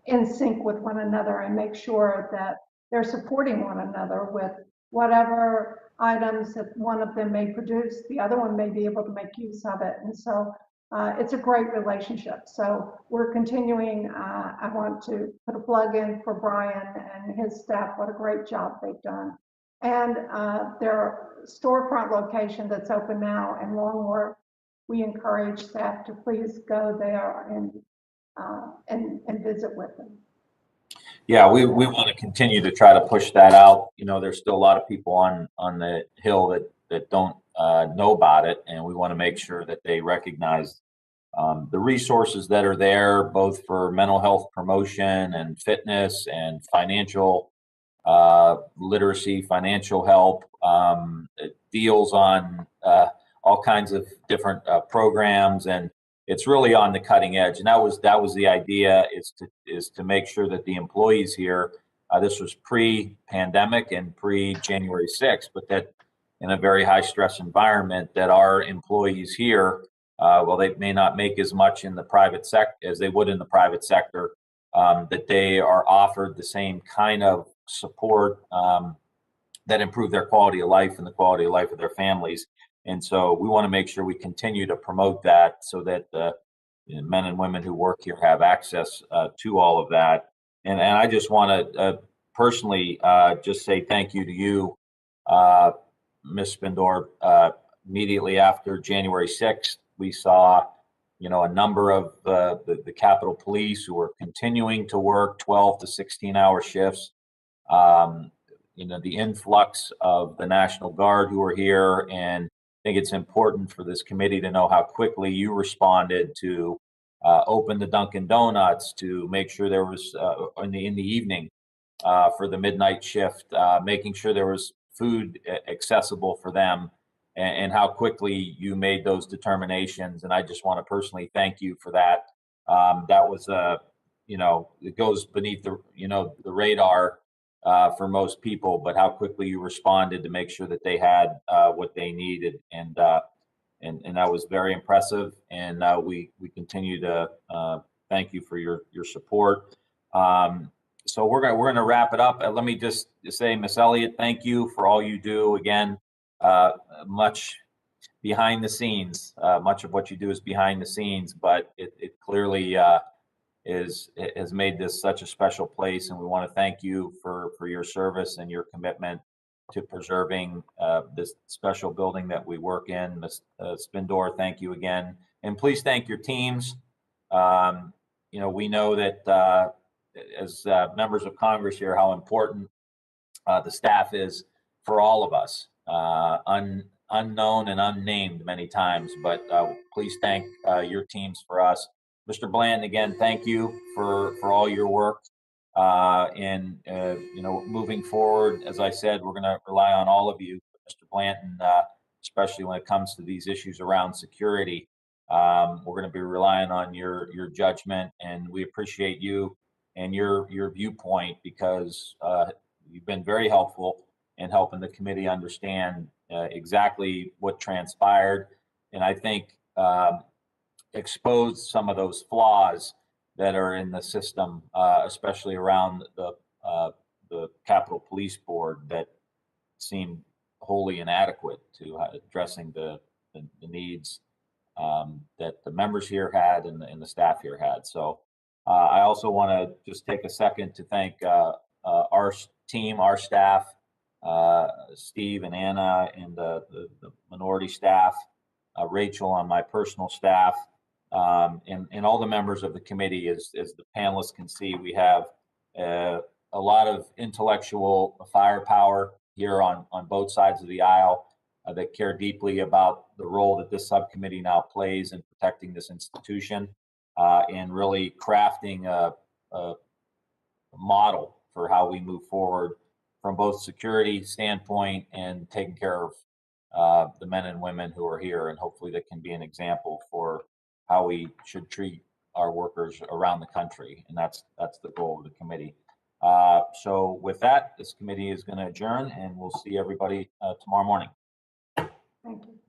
in sync with one another and make sure that they're supporting one another with whatever items that one of them may produce, the other one may be able to make use of it. And so it's a great relationship. So we're continuing. I want to put a plug in for Brian and his staff. What a great job they've done. And their storefront location that's open now in Longworth, we encourage staff to please go there and visit with them. Yeah, we want to continue to try to push that out. You know, there's still a lot of people on the Hill that don't know about it, and we want to make sure that they recognize the resources that are there, both for mental health promotion and fitness and financial literacy, financial help, deals on all kinds of different programs, and it's really on the cutting edge. And that was the idea, is to make sure that the employees here, this was pre-pandemic and pre-January 6th, but that in a very high stress environment, that our employees here, while they may not make as much in the private sector as they would in the private sector, that they are offered the same kind of support that improve their quality of life and the quality of life of their families. And so we want to make sure we continue to promote that so that the men and women who work here have access to all of that. And I just want to personally just say thank you to you, Ms. Spindor. Immediately after January 6th, we saw, a number of the Capitol Police who were continuing to work 12 to 16-hour shifts. The influx of the National Guard who are here, and I think it's important for this committee to know how quickly you responded to open the Dunkin' Donuts, to make sure there was in the evening for the midnight shift, making sure there was food accessible for them, and how quickly you made those determinations. And I just want to personally thank you for that. That was it goes beneath the radar for most people, but how quickly you responded to make sure that they had what they needed, and that was very impressive. And we continue to thank you for your support. So we're gonna wrap it up. Let me just say, Miss Elliott, thank you for all you do. Again, much behind the scenes. Much of what you do is behind the scenes, but it clearly has made this such a special place, and we want to thank you for your service and your commitment to preserving this special building that we work in. Ms. Spindor, thank you again, and please thank your teams. You know, we know that as members of Congress here, how important the staff is for all of us, unknown and unnamed many times, but please thank your teams for us. Mr. Blanton, again, thank you for all your work. And, you know, moving forward, as I said, we're going to rely on all of you, Mr. Blanton, especially when it comes to these issues around security. We're going to be relying on your judgment, and we appreciate you and your viewpoint, because you've been very helpful in helping the committee understand exactly what transpired, and I think exposed some of those flaws that are in the system, especially around the Capitol Police Board, that seem wholly inadequate to addressing the needs that the members here had and the staff here had. So I also want to just take a second to thank our team, our staff, Steve and Anna and the minority staff, Rachel on my personal staff, and all the members of the committee. As the panelists can see, we have a lot of intellectual firepower here on both sides of the aisle that care deeply about the role that this subcommittee now plays in protecting this institution and really crafting a model for how we move forward from both security standpoint and taking care of the men and women who are here, and hopefully that can be an example for how we should treat our workers around the country, and that's the goal of the committee. So with that, this committee is going to adjourn, and we'll see everybody tomorrow morning. Thank you.